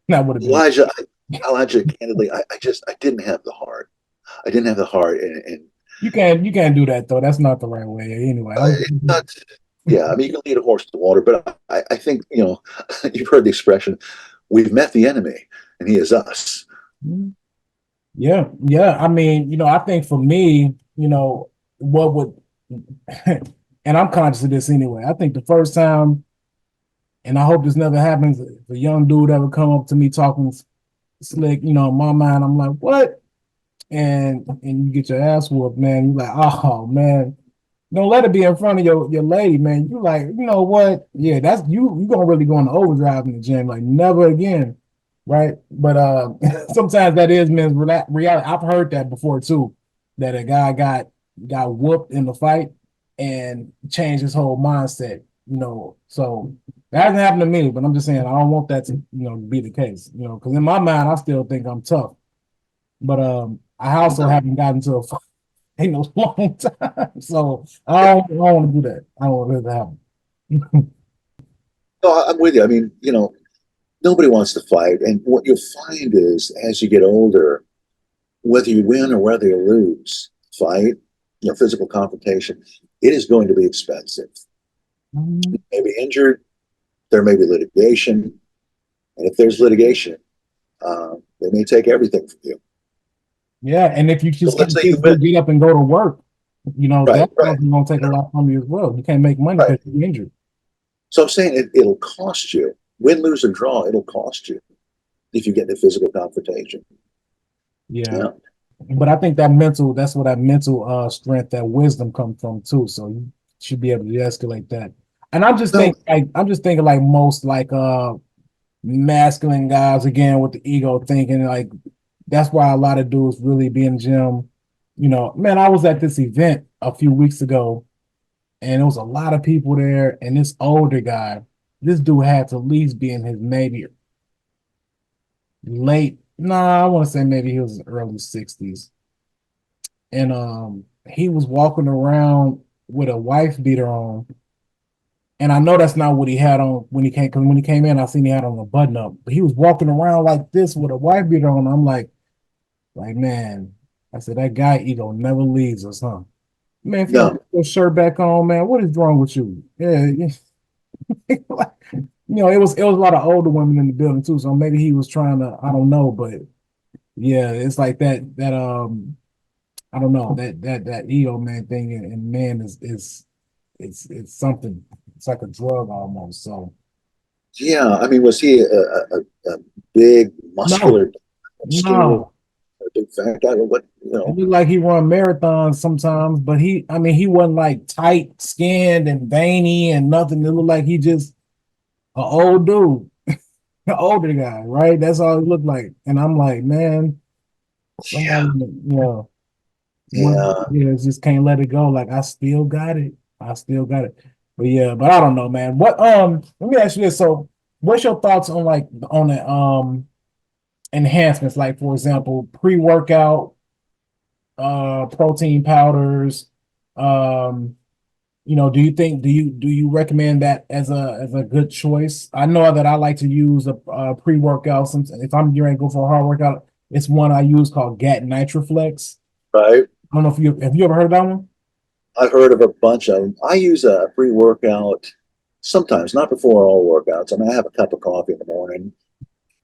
would have been Elijah, candidly, I didn't have the heart. I didn't have the heart, and You can't do that though. That's not the right way. Anyway, it's not. Yeah, I mean, you can lead a horse to water, but I think you've heard the expression, "We've met the enemy, and he is us." yeah, yeah. I mean, I think for me, what would, and I'm conscious of this anyway. I think the first time, and I hope this never happens, if a young dude ever come up to me talking slick, in my mind, I'm like, what? And you get your ass whooped, man. You're like, oh man, don't let it be in front of your lady, man. You like, you know what? Yeah, that's you gonna really go into overdrive in the gym, like never again. Right. But sometimes that is men's reality. I've heard that before too, that a guy got whooped in the fight and changed his whole mindset, So that hasn't happened to me, but I'm just saying I don't want that to, be the case, because in my mind I still think I'm tough. But I also haven't gotten to a fight in a long time. So I don't want to do that. I don't want that to happen. No, I'm with you. I mean, nobody wants to fight, and what you'll find is as you get older, whether you win or whether you lose, fight, physical confrontation, it is going to be expensive. You may be injured, there may be litigation, and if there's litigation, they may take everything from you. Yeah, and if you So just let's can't say you physically win. get up and go to work, Right, that's right, also going to take a lot from you as well. You can't make money right. because you're injured. So I'm saying it'll cost you. Win, lose, or draw, it'll cost you if you get in a physical confrontation. Yeah. Yeah. But I think that's where that mental strength, that wisdom comes from too. So you should be able to de-escalate that. And No, I'm just thinking like most like masculine guys again with the ego thinking like that's why a lot of dudes really be in the gym. Man, I was at this event a few weeks ago and there was a lot of people there, and this older guy, this dude had to at least be in his maybe late, nah, I want to say maybe he was in early 60s. And he was walking around with a wife beater on. And I know that's not what he had on when he came, because when he came in, I seen he had on a button up. But he was walking around like this with a wife beater on. I'm like, man, I said, that guy ego never leaves us, huh? Man, if you don't no, put your shirt back on, man, what is wrong with you? Yeah, it was a lot of older women in the building too, so maybe he was trying to, I don't know, but yeah, it's like that I don't know, that ego man thing and man is it's something. It's like a drug almost. So yeah. I mean, was he a big, no, muscular, skinny, no. a big fat guy? What, It looked like he run marathons sometimes, but he wasn't like tight skinned and veiny and nothing. It looked like he just an old dude, an older guy, right? That's all he looked like. And I'm like, man, somebody, Yeah, one of yeah. the years just can't let it go. Like I still got it. I still got it. But yeah, but I don't know, man. Let me ask you this. So what's your thoughts on like on the enhancements, like for example, pre-workout, protein powders, um, do you recommend that as a good choice? I know that I like to use a pre-workout. If I'm getting ready to go for a hard workout, it's one I use called GAT Nitroflex. Right. I don't know if you ever heard of that one? I've heard of a bunch of them. I use a pre-workout sometimes, not before all workouts. I mean, I have a cup of coffee in the morning,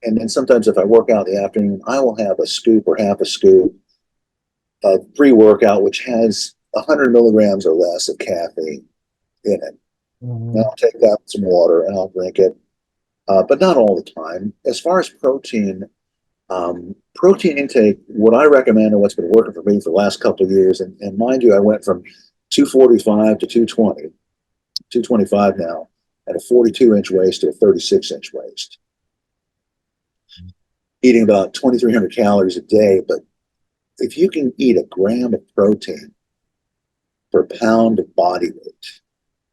and then sometimes if I work out in the afternoon, I will have a scoop or half a scoop of pre-workout, which has 100 milligrams or less of caffeine in it. And Mhm. I'll take that with some water and I'll drink it, but not all the time. As far as protein intake, what I recommend and what's been working for me for the last couple of years, and mind you, I went from 245 to 220, 225 now, and a 42-inch waist to a 36-inch waist. Eating about 2,300 calories a day, but if you can eat a gram of protein per pound of body weight,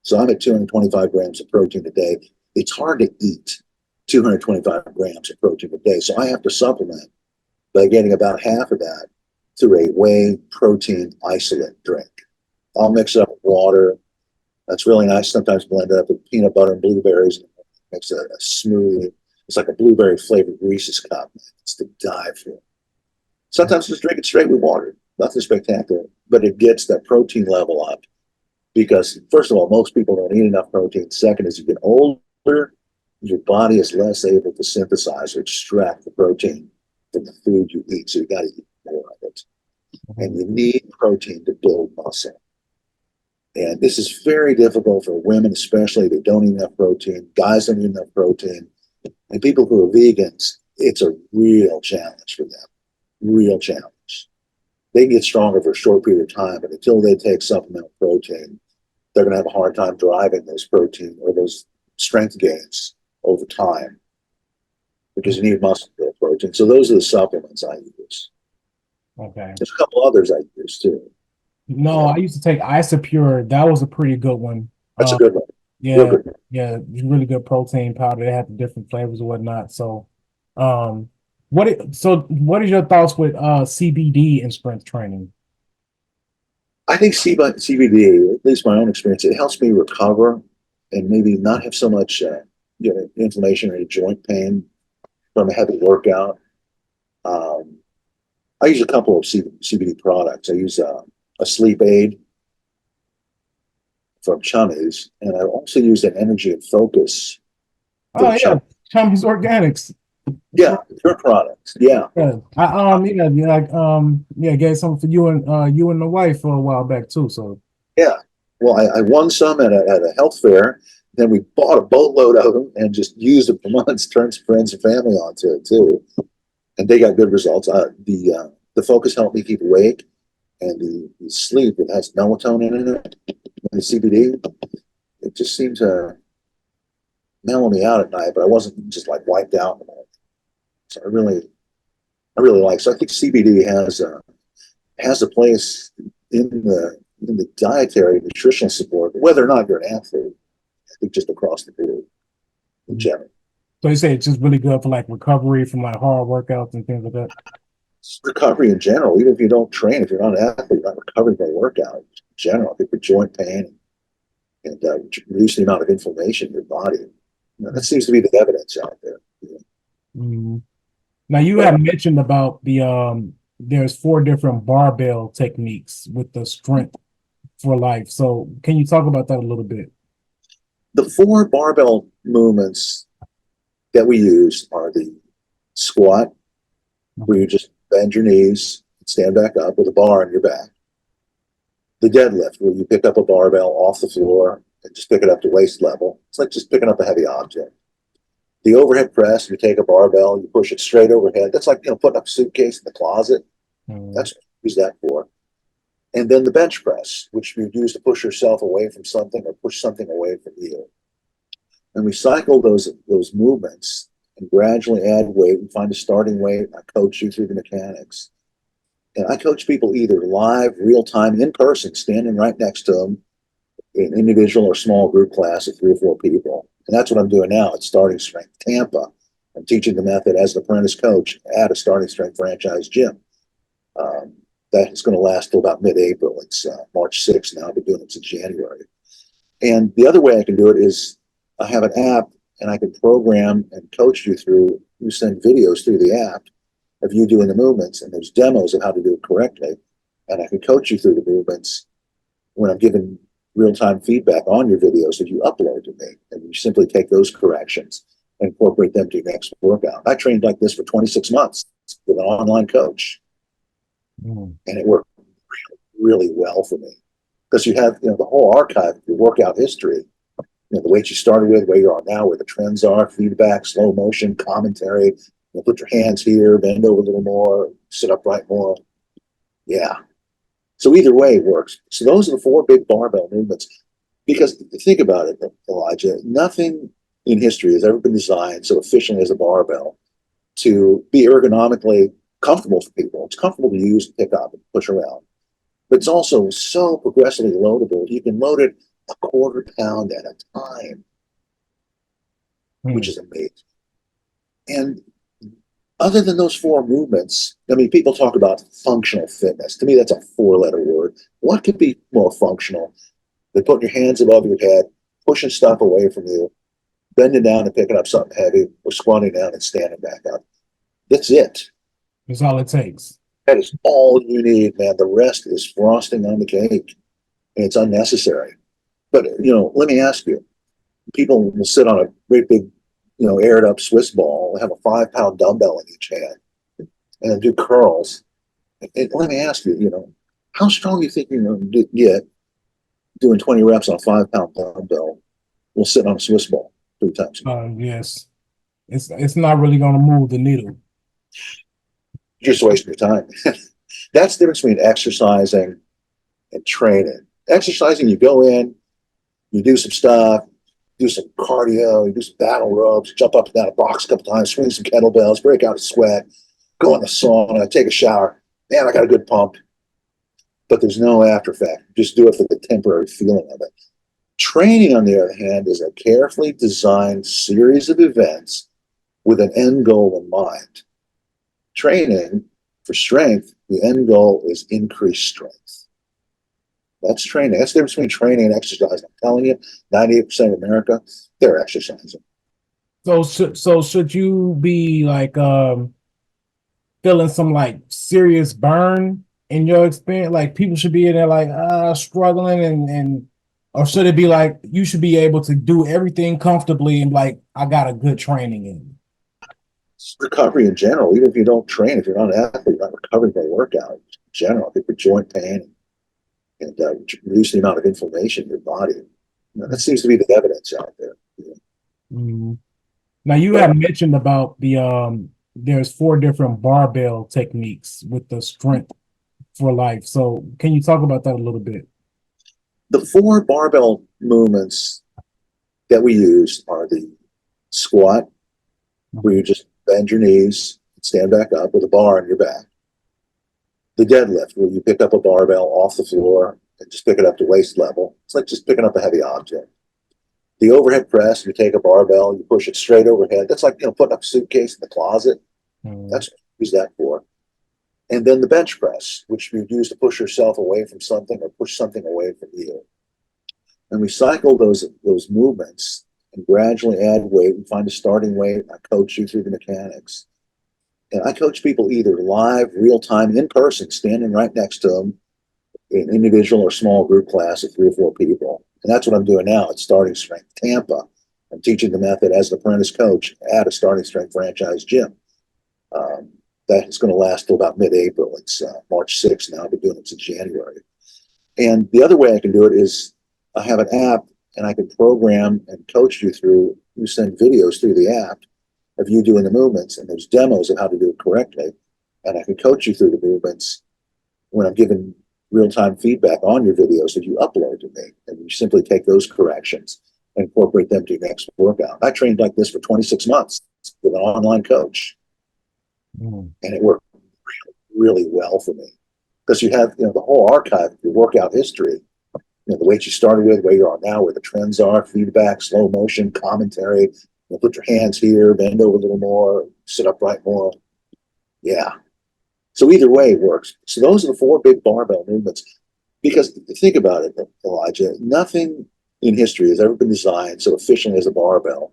so I'm at 225 grams of protein a day, it's hard to eat 225 grams of protein a day. So I have to supplement by getting about half of that through a whey protein isolate drink. I'll mix it up with water. That's really nice. Sometimes blend it up with peanut butter and blueberries. Makes a smoothie. It's like a blueberry flavored Reese's cup. It's to die for. Sometimes just drink it straight with water. nothing spectacular, but it gets that protein level up because, first of all, most people don't eat enough protein. Second, as you get older, your body is less able to synthesize or extract the protein from the food you eat. So you got to eat more of it. And you need protein to build muscle. And this is very difficult for women, especially that don't eat enough protein. Guys don't eat enough protein. And people who are vegans, it's a real challenge for them. Real challenge. They can get stronger for a short period of time, but until they take supplemental protein, they're going to have a hard time driving those protein or those strength gains over time because you need muscle to build protein. So those are the supplements I use. Okay. There's a couple others I use too. No, I used to take Isopure. That was a pretty good one. That's a good one. Yeah, Good. yeah, really good protein powder. They have the different flavors and whatnot. So, what is your thoughts with CBD and strength training? I think CBD, at least my own experience, it helps me recover and maybe not have so much inflammation or any joint pain from a heavy workout. I use a couple of CBD products. I use a sleep aid from Chummies, and I also use an energy and focus Oh from yeah, Chummies Organics. Yeah, your products. Yeah. Yeah, I gave some for you and the wife for a while back too. So Yeah. Well, I won some at a health fair. Then we bought a boatload of them and just used them for months, turned some friends and family onto it too. And they got good results. The focus helped me keep awake, and the sleep, it has melatonin in it, and the CBD, it just seemed to mellow me out at night, but I wasn't just like wiped out. So I really like. So I think CBD has a place in the dietary nutritional support, whether or not you're an athlete. I think just across the board in general. so you say it's just really good for like recovery from like hard workouts and things like that. Recovery in general, even if you don't train, if you're not an athlete, you're not recovering by workout in general. I think for joint pain and reduce the amount of inflammation in your body. That seems to be the evidence out there. Mm-hmm. Now you have mentioned about the there's 4 different barbell techniques with the strength for life. So can you talk about that a little bit? The 4 barbell movements that we use are the squat, where you just bend your knees, stand back up with a bar on your back. The deadlift, where you pick up a barbell off the floor and just pick it up to waist level. It's like just picking up a heavy object. The overhead press, you take a barbell, you push it straight overhead. That's like putting up a suitcase in the closet. That's what you use that for. And then the bench press, which you use to push yourself away from something or push something away from you. And we cycle those movements and gradually add weight and find a starting weight. I coach you through the mechanics. And I coach people either live, real time, in person, standing right next to them, in individual or small group class of 3 or 4 people. And that's what I'm doing now at Starting Strength Tampa. I'm teaching the method as an apprentice coach at a Starting Strength franchise gym. That's going to last till about mid-April. It's March 6th now. I've been doing it since January. And the other way I can do it is I have an app, and I can program and coach you through. You send videos through the app of you doing the movements, and there's demos of how to do it correctly. And I can coach you through the movements when I'm giving real-time feedback on your videos that you upload to me. And you simply take those corrections and incorporate them to your next workout. I trained like this for 26 months with an online coach. And it worked really well for me because you have the whole archive of your workout history, the weights you started with, where you are now, where the trends are, feedback, slow motion, commentary. Put your hands here, bend over a little more, sit upright more. Yeah. So either way it works. So those are the 4 big barbell movements. Because think about it, Elijah, nothing in history has ever been designed so efficiently as a barbell to be ergonomically comfortable for people. It's comfortable to use, pick up, and push around. But it's also so progressively loadable. You can load it a quarter pound at a time, which is amazing. And other than those 4 movements, I mean, people talk about functional fitness. To me, that's a 4-letter word. What could be more functional than putting your hands above your head, pushing stuff away from you, bending down and picking up something heavy, or squatting down and standing back up? That's it. That's all it takes. That is all you need, man. The rest is frosting on the cake, and it's unnecessary. But let me ask you: people will sit on a great big, aired up Swiss ball, have a 5 pound dumbbell in each hand, and do curls. And let me ask you: how strong do you think you're going to get doing 20 reps on a 5 pound dumbbell? Will sit on a Swiss ball 3 times a day. Yes, it's not really going to move the needle. You're just wasting your time. That's the difference between exercising and training. Exercising, you go in, you do some stuff, do some cardio, you do some battle ropes, jump up and down a box a couple times, swing some kettlebells, break out a sweat, go in the sauna, take a shower. Man, I got a good pump. But there's no after effect. Just do it for the temporary feeling of it. Training, on the other hand, is a carefully designed series of events with an end goal in mind. Training for strength, the end goal is increased strength. That's training. That's the difference between training and exercising. I'm telling you, 98% of America, they're exercising. So should you be like feeling some like serious burn in your experience? Like people should be in there like struggling and or should it be like you should be able to do everything comfortably and like I got a good training in? Recovery in general, even if you don't train, if you're not an athlete, you're not recovering by workout in general. I think for joint pain and reduce the amount of inflammation in your body. That seems to be the evidence out there. Mhm. Now you have mentioned about the there's 4 different barbell techniques with the strength for life. So can you talk about that a little bit? The 4 barbell movements that we use are the squat, where you just bend your knees and stand back up with a bar on your back. The deadlift, where you pick up a barbell off the floor and just pick it up to waist level. It's like just picking up a heavy object. The overhead press, you take a barbell, you push it straight overhead. That's like putting up a suitcase in the closet. That's what you use that for. And then the bench press, which you use to push yourself away from something or push something away from you. And we cycle those movements and gradually add weight and find a starting weight. I coach you through the mechanics. And I coach people either live, real time, in person, standing right next to them, in individual or small group class of 3 or 4 people. And that's what I'm doing now at Starting Strength Tampa. I'm teaching the method as an apprentice coach at a Starting Strength franchise gym. That's going to last till about mid-April. It's March 6th now. I've been doing it since January. And the other way I can do it is I have an app and I can program and coach you through. You send videos through the app of you doing the movements, and there's demos of how to do it correctly. And I can coach you through the movements when I'm giving real-time feedback on your videos that you upload to me. And you simply take those corrections and incorporate them to your next workout. I trained like this for 26 months with an online coach. And it worked really, really well for me. Because you have the whole archive of your workout history, the weights you started with, where you are now, where the trends are, feedback, slow motion, commentary. Put your hands here, bend over a little more, sit upright more. Yeah. So either way it works. So those are the 4 big barbell movements. Because think about it, Elijah, nothing in history has ever been designed so efficiently as a barbell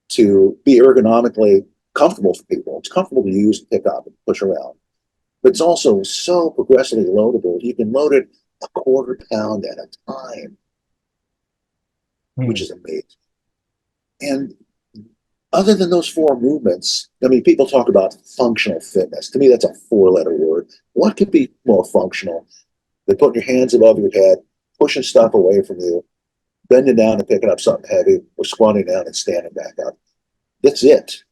to be ergonomically comfortable for people. It's comfortable to use and pick up and push around. But it's also so progressively loadable. You can load it a 1/4 pound at a time, which is amazing. And other than those 4 movements, I mean, people talk about functional fitness. To me, that's a 4-letter word. What could be more functional than putting your hands above your head, pushing stuff away from you, bending down and picking up something heavy, or squatting down and standing back up? That's it.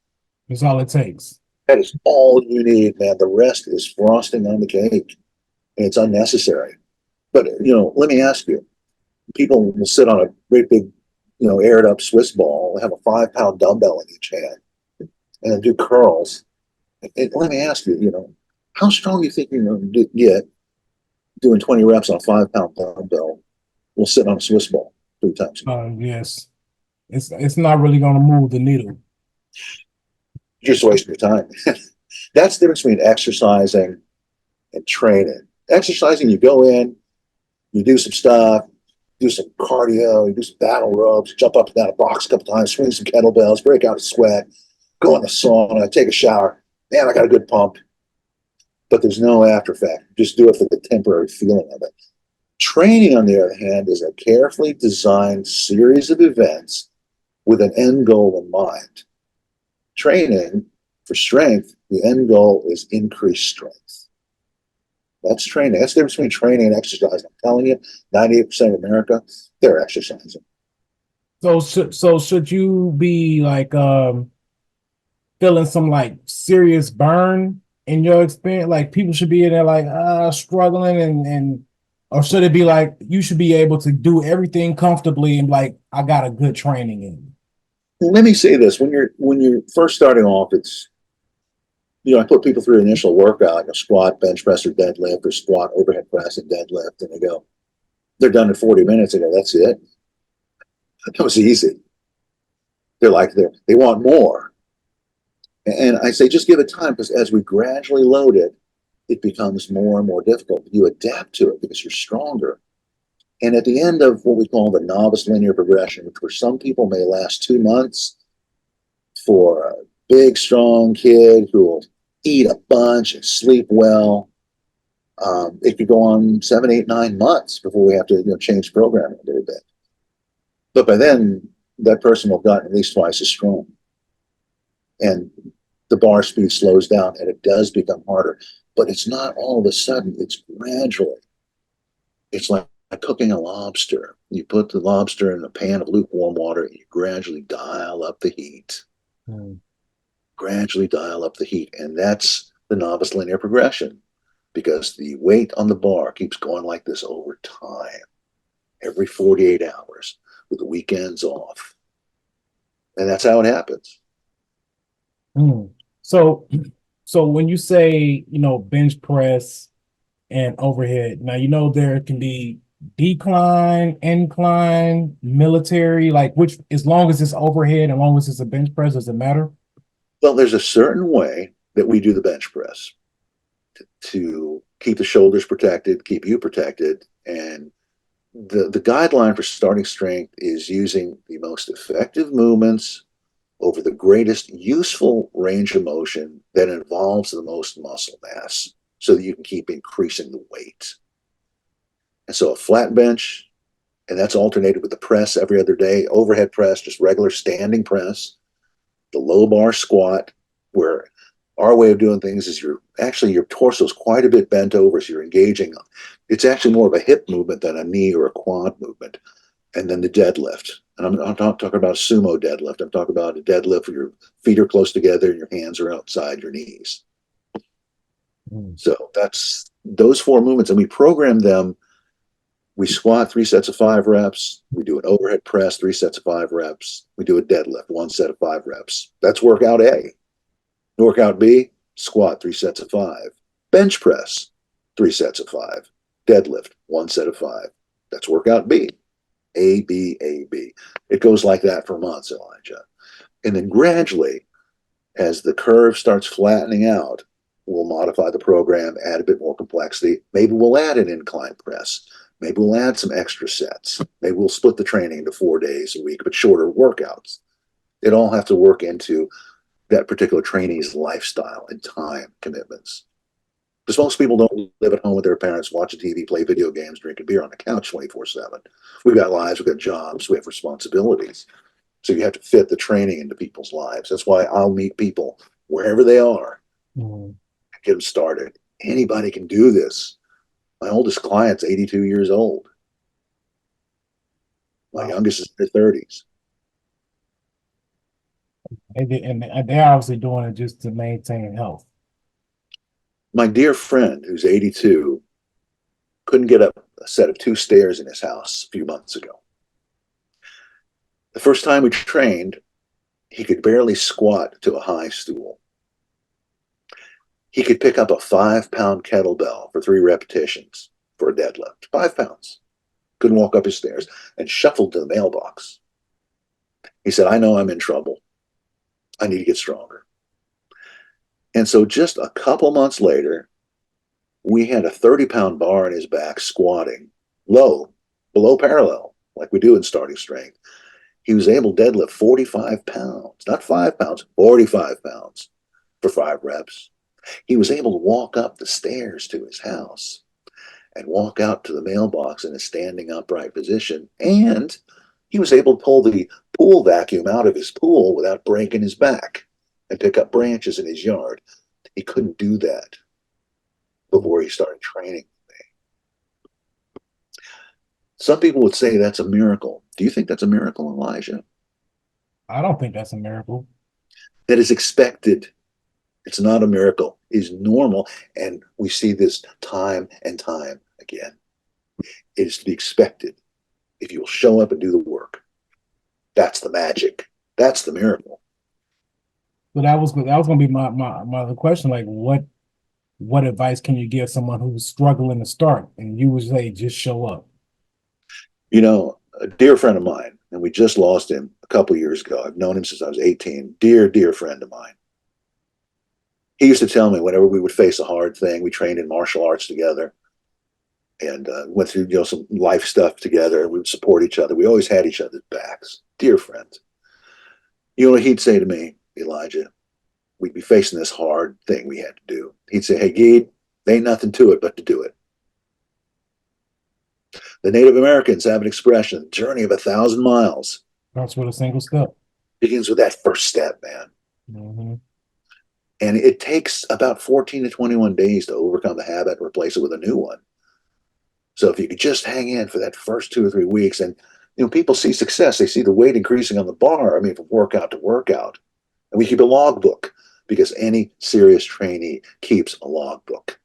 That's all it takes. That is all you need, man. The rest is frosting on the cake, and it's unnecessary. But let me ask you: people will sit on a great big, aired up Swiss ball, have a 5 pound dumbbell in each hand, and do curls. And let me ask you: how strong do you think you're going to get doing 20 reps on a 5 pound dumbbell? Will sit on a Swiss ball 3 times a day. Yes, it's not really going to move the needle. You're just wasting your time. That's the difference between exercising and training. Exercising, you go in, you do some stuff, do some cardio, you do some battle ropes, jump up and down a box a couple times, swing some kettlebells, break out a sweat, go in the sauna, take a shower. Man, I got a good pump. but there's no after effect. Just do it for the temporary feeling of it. Training, on the other hand, is a carefully designed series of events with an end goal in mind. Training for strength, the end goal is increased strength. That's training. That's the difference between training and exercise. I'm telling you, 98% of America, they're exercising. So should you be like feeling some like serious burn in your experience? Like people should be in there like struggling and or should it be like you should be able to do everything comfortably and like I got a good training in? Well, let me say this: when you're first starting off, it's I put people through an initial workout, squat, bench press, or deadlift, or squat, overhead press, and deadlift, and they're done in 40 minutes. I go, that's it. That was easy. They're like they want more, and I say just give it time because as we gradually load it, it becomes more and more difficult. You adapt to it because you're stronger. And at the end of what we call the novice linear progression, which for some people may last 2 months, for a big, strong kid who will eat a bunch and sleep well, it could go on 7, 8, 9 months before we have to change programming a little bit. But by then, that person will have gotten at least twice as strong. And the bar speed slows down and it does become harder. But it's not all of a sudden, it's gradually. It's like cooking a lobster. You put the lobster in a pan of lukewarm water and you gradually dial up the heat. Gradually dial up the heat. And that's the novice linear progression because the weight on the bar keeps going like this over time, every 48 hours with the weekends off. And that's how it happens. So when you say, bench press and overhead, now, there can be decline, incline, military, like which, as long as it's overhead, as long as it's a bench press, does it matter? Well, there's a certain way that we do the bench press to keep the shoulders protected, keep you protected. And the guideline for starting strength is using the most effective movements over the greatest useful range of motion that involves the most muscle mass so that you can keep increasing the weight. And so a flat bench, and that's alternated with the press every other day, overhead press, just regular standing press, the low bar squat, where our way of doing things is your torso is quite a bit bent over, so you're engaging. It's actually more of a hip movement than a knee or a quad movement. And then the deadlift. And I'm not talking about sumo deadlift. I'm talking about a deadlift where your feet are close together and your hands are outside your knees. So that's those 4 movements. And we program them. We squat 3 sets of 5 reps. We do an overhead press, 3 sets of 5 reps. We do a deadlift, 1 set of 5 reps. That's workout A. Workout B, squat 3 sets of 5. Bench press, 3 sets of 5. Deadlift, 1 set of 5. That's workout B. A, B, A, B. It goes like that for months, Elijah. And then gradually, as the curve starts flattening out, we'll modify the program, add a bit more complexity. Maybe we'll add an incline press. Maybe we'll add some extra sets. Maybe we'll split the training into 4 days a week, but shorter workouts. It all have to work into that particular trainee's lifestyle and time commitments. Because most people don't live at home with their parents, watching TV, play video games, drinking beer on the couch 24/7. We've got lives, we've got jobs, we have responsibilities. So you have to fit the training into people's lives. That's why I'll meet people wherever they are, get them started. Anybody can do this. My oldest client's 82 years old. My youngest is in their 30s. And they're obviously doing it just to maintain health. My dear friend, who's 82, couldn't get up a set of 2 stairs in his house a few months ago. The first time we trained, he could barely squat to a high stool. He could pick up a 5-pound kettlebell for 3 repetitions for a deadlift. 5 pounds. Couldn't walk up his stairs and shuffled to the mailbox. He said, I know I'm in trouble. I need to get stronger. And so just a couple months later, we had a 30-pound bar in his back squatting low, below parallel, like we do in starting strength. He was able to deadlift 45 pounds, not 5 pounds, 45 pounds for 5 reps. He was able to walk up the stairs to his house and walk out to the mailbox in a standing upright position. And he was able to pull the pool vacuum out of his pool without breaking his back and pick up branches in his yard. He couldn't do that before he started training. Some people would say that's a miracle. Do you think that's a miracle, Elijah? I don't think that's a miracle. That is expected. It's not a miracle. It's normal. And we see this time and time again. It is to be expected if you will show up and do the work. That's the magic. That's the miracle. But that was going to be my other question. Like, what advice can you give someone who's struggling to start? And you would say, just show up. You know, a dear friend of mine, and we just lost him a couple years ago. I've known him since I was 18. Dear, dear friend of mine. He used to tell me whenever we would face a hard thing, we trained in martial arts together and went through, some life stuff together. We would support each other. We always had each other's backs. Dear friends. You know what he'd say to me, Elijah? We'd be facing this hard thing we had to do. He'd say, hey, Guide, there ain't nothing to it but to do it. The Native Americans have an expression, journey of 1,000 miles. Starts with a single step. Begins with that first step, man. Mm-hmm. And it takes about 14 to 21 days to overcome the habit and replace it with a new one. So if you could just hang in for that first 2 or 3 weeks, and people see success, they see the weight increasing on the bar, from workout to workout. And we keep a logbook because any serious trainee keeps a logbook.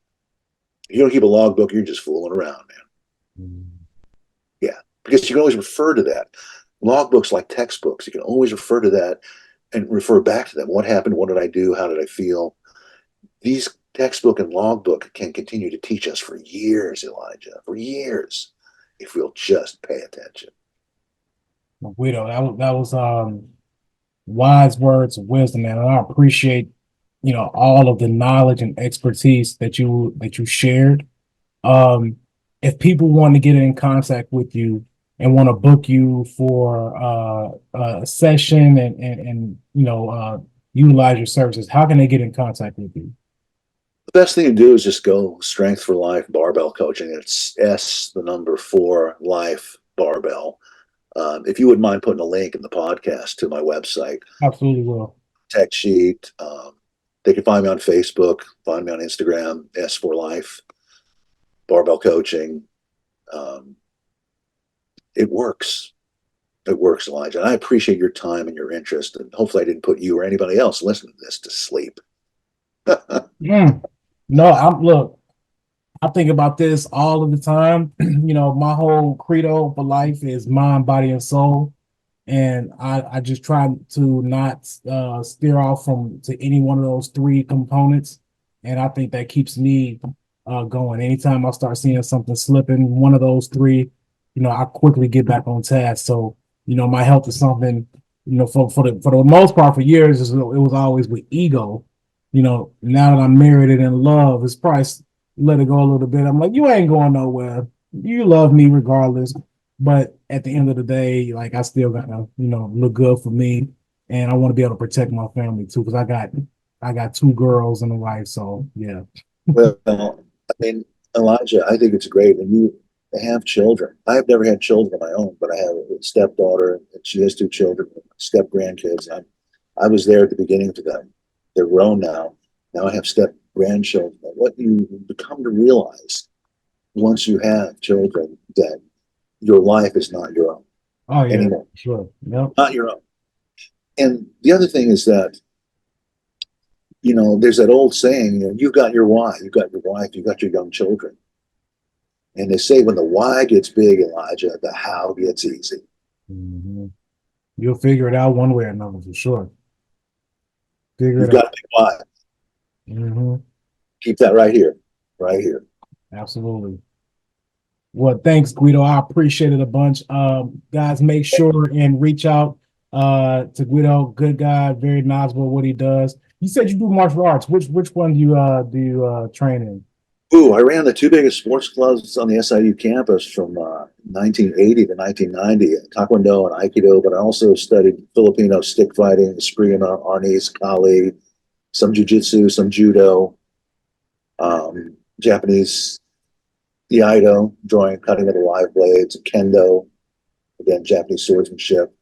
If you don't keep a logbook, you're just fooling around, man. Mm-hmm. Yeah, because you can always refer to that. Logbooks like textbooks, you can always refer to that and refer back to them. What happened? What did I do? How did I feel? These textbook and logbook can continue to teach us for years, Elijah, for years, if we'll just pay attention. Guido, that was wise words of wisdom, man. And I appreciate, all of the knowledge and expertise that you shared. If people want to get in contact with you and want to book you for a session and utilize your services, how can they get in contact with you? The best thing to do is just go Strength for Life Barbell Coaching. It's S4 Life Barbell. If you wouldn't mind putting a link in the podcast to my website. Absolutely will. Tech sheet. They can find me on Facebook, find me on Instagram, S4 Life Barbell Coaching. It works. It works, Elijah. And I appreciate your time and your interest. And hopefully I didn't put you or anybody else listening to this to sleep. No, I think about this all of the time. My whole credo for life is mind, body, and soul. And I just try to not steer off to any one of those three components. And I think that keeps me going. Anytime I start seeing something slipping, one of those three, I quickly get back on task. So, my health is something, for the most part for years, it was always with ego. Now that I'm married and in love, it's probably let it go a little bit. I'm like, you ain't going nowhere. You love me regardless. But at the end of the day, like I still gotta, look good for me. And I want to be able to protect my family too, because I got 2 girls and a wife. So yeah. Well, Elijah, I think it's great when you have children. I have never had children of my own, but I have a stepdaughter and she has 2 children, step grandkids. I was there at the beginning for them. They're grown now. Now I have step grandchildren. What you become to realize once you have children, that your life is not your own anymore. Sure. Yep. Not your own. And the other thing is that, there's that old saying, you've got your why, you've got your wife, you've got your young children. And they say when the why gets big, Elijah, the how gets easy. Mm-hmm. You'll figure it out one way or another for sure. You've got a big why. Mm-hmm. Keep that right here. Right here. Absolutely. Well, thanks, Guido. I appreciate it a bunch. Guys, make sure and reach out to Guido. Good guy, very knowledgeable what he does. You said you do martial arts. Which one do you train in? I ran the 2 biggest sports clubs on the SIU campus from 1980 to 1990, Taekwondo and Aikido, but I also studied Filipino stick fighting, Eskrima, Arnis, Kali, some jiu-jitsu, some judo. Japanese iaido, drawing, cutting with the live blades, kendo, again, Japanese swordsmanship.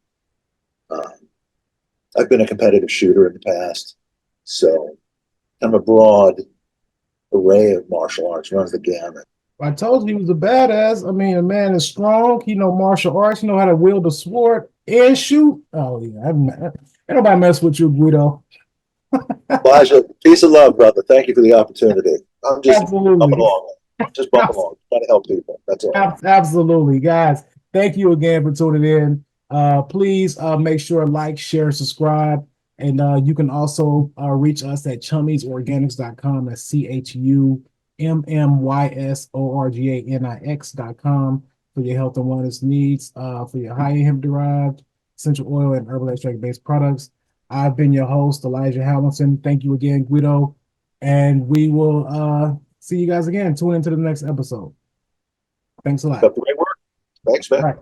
I've been a competitive shooter in the past, so I'm a broad array of martial arts, runs the gamut. I told you he was a badass. I mean, the man is strong. He know martial arts. He know how to wield a sword and shoot. Oh yeah, ain't nobody mess with you, Guido. Elijah, peace and love, brother. Thank you for the opportunity. I'm just Absolutely. bumping along. Just bumping along, trying to help people. That's all. Absolutely, guys. Thank you again for tuning in. Please make sure like, share, subscribe, and you can also reach us at chummiesorganics.com. That's CHUMMYSORGANIX.com for your health and wellness needs, for your high hemp derived essential oil and herbal extract based products. I've been your host, Elijah Hamilton. Thank you again, Guido, and we will see you guys again. Tune into the next episode. Thanks a lot. Got the right work. Thanks, man. All right.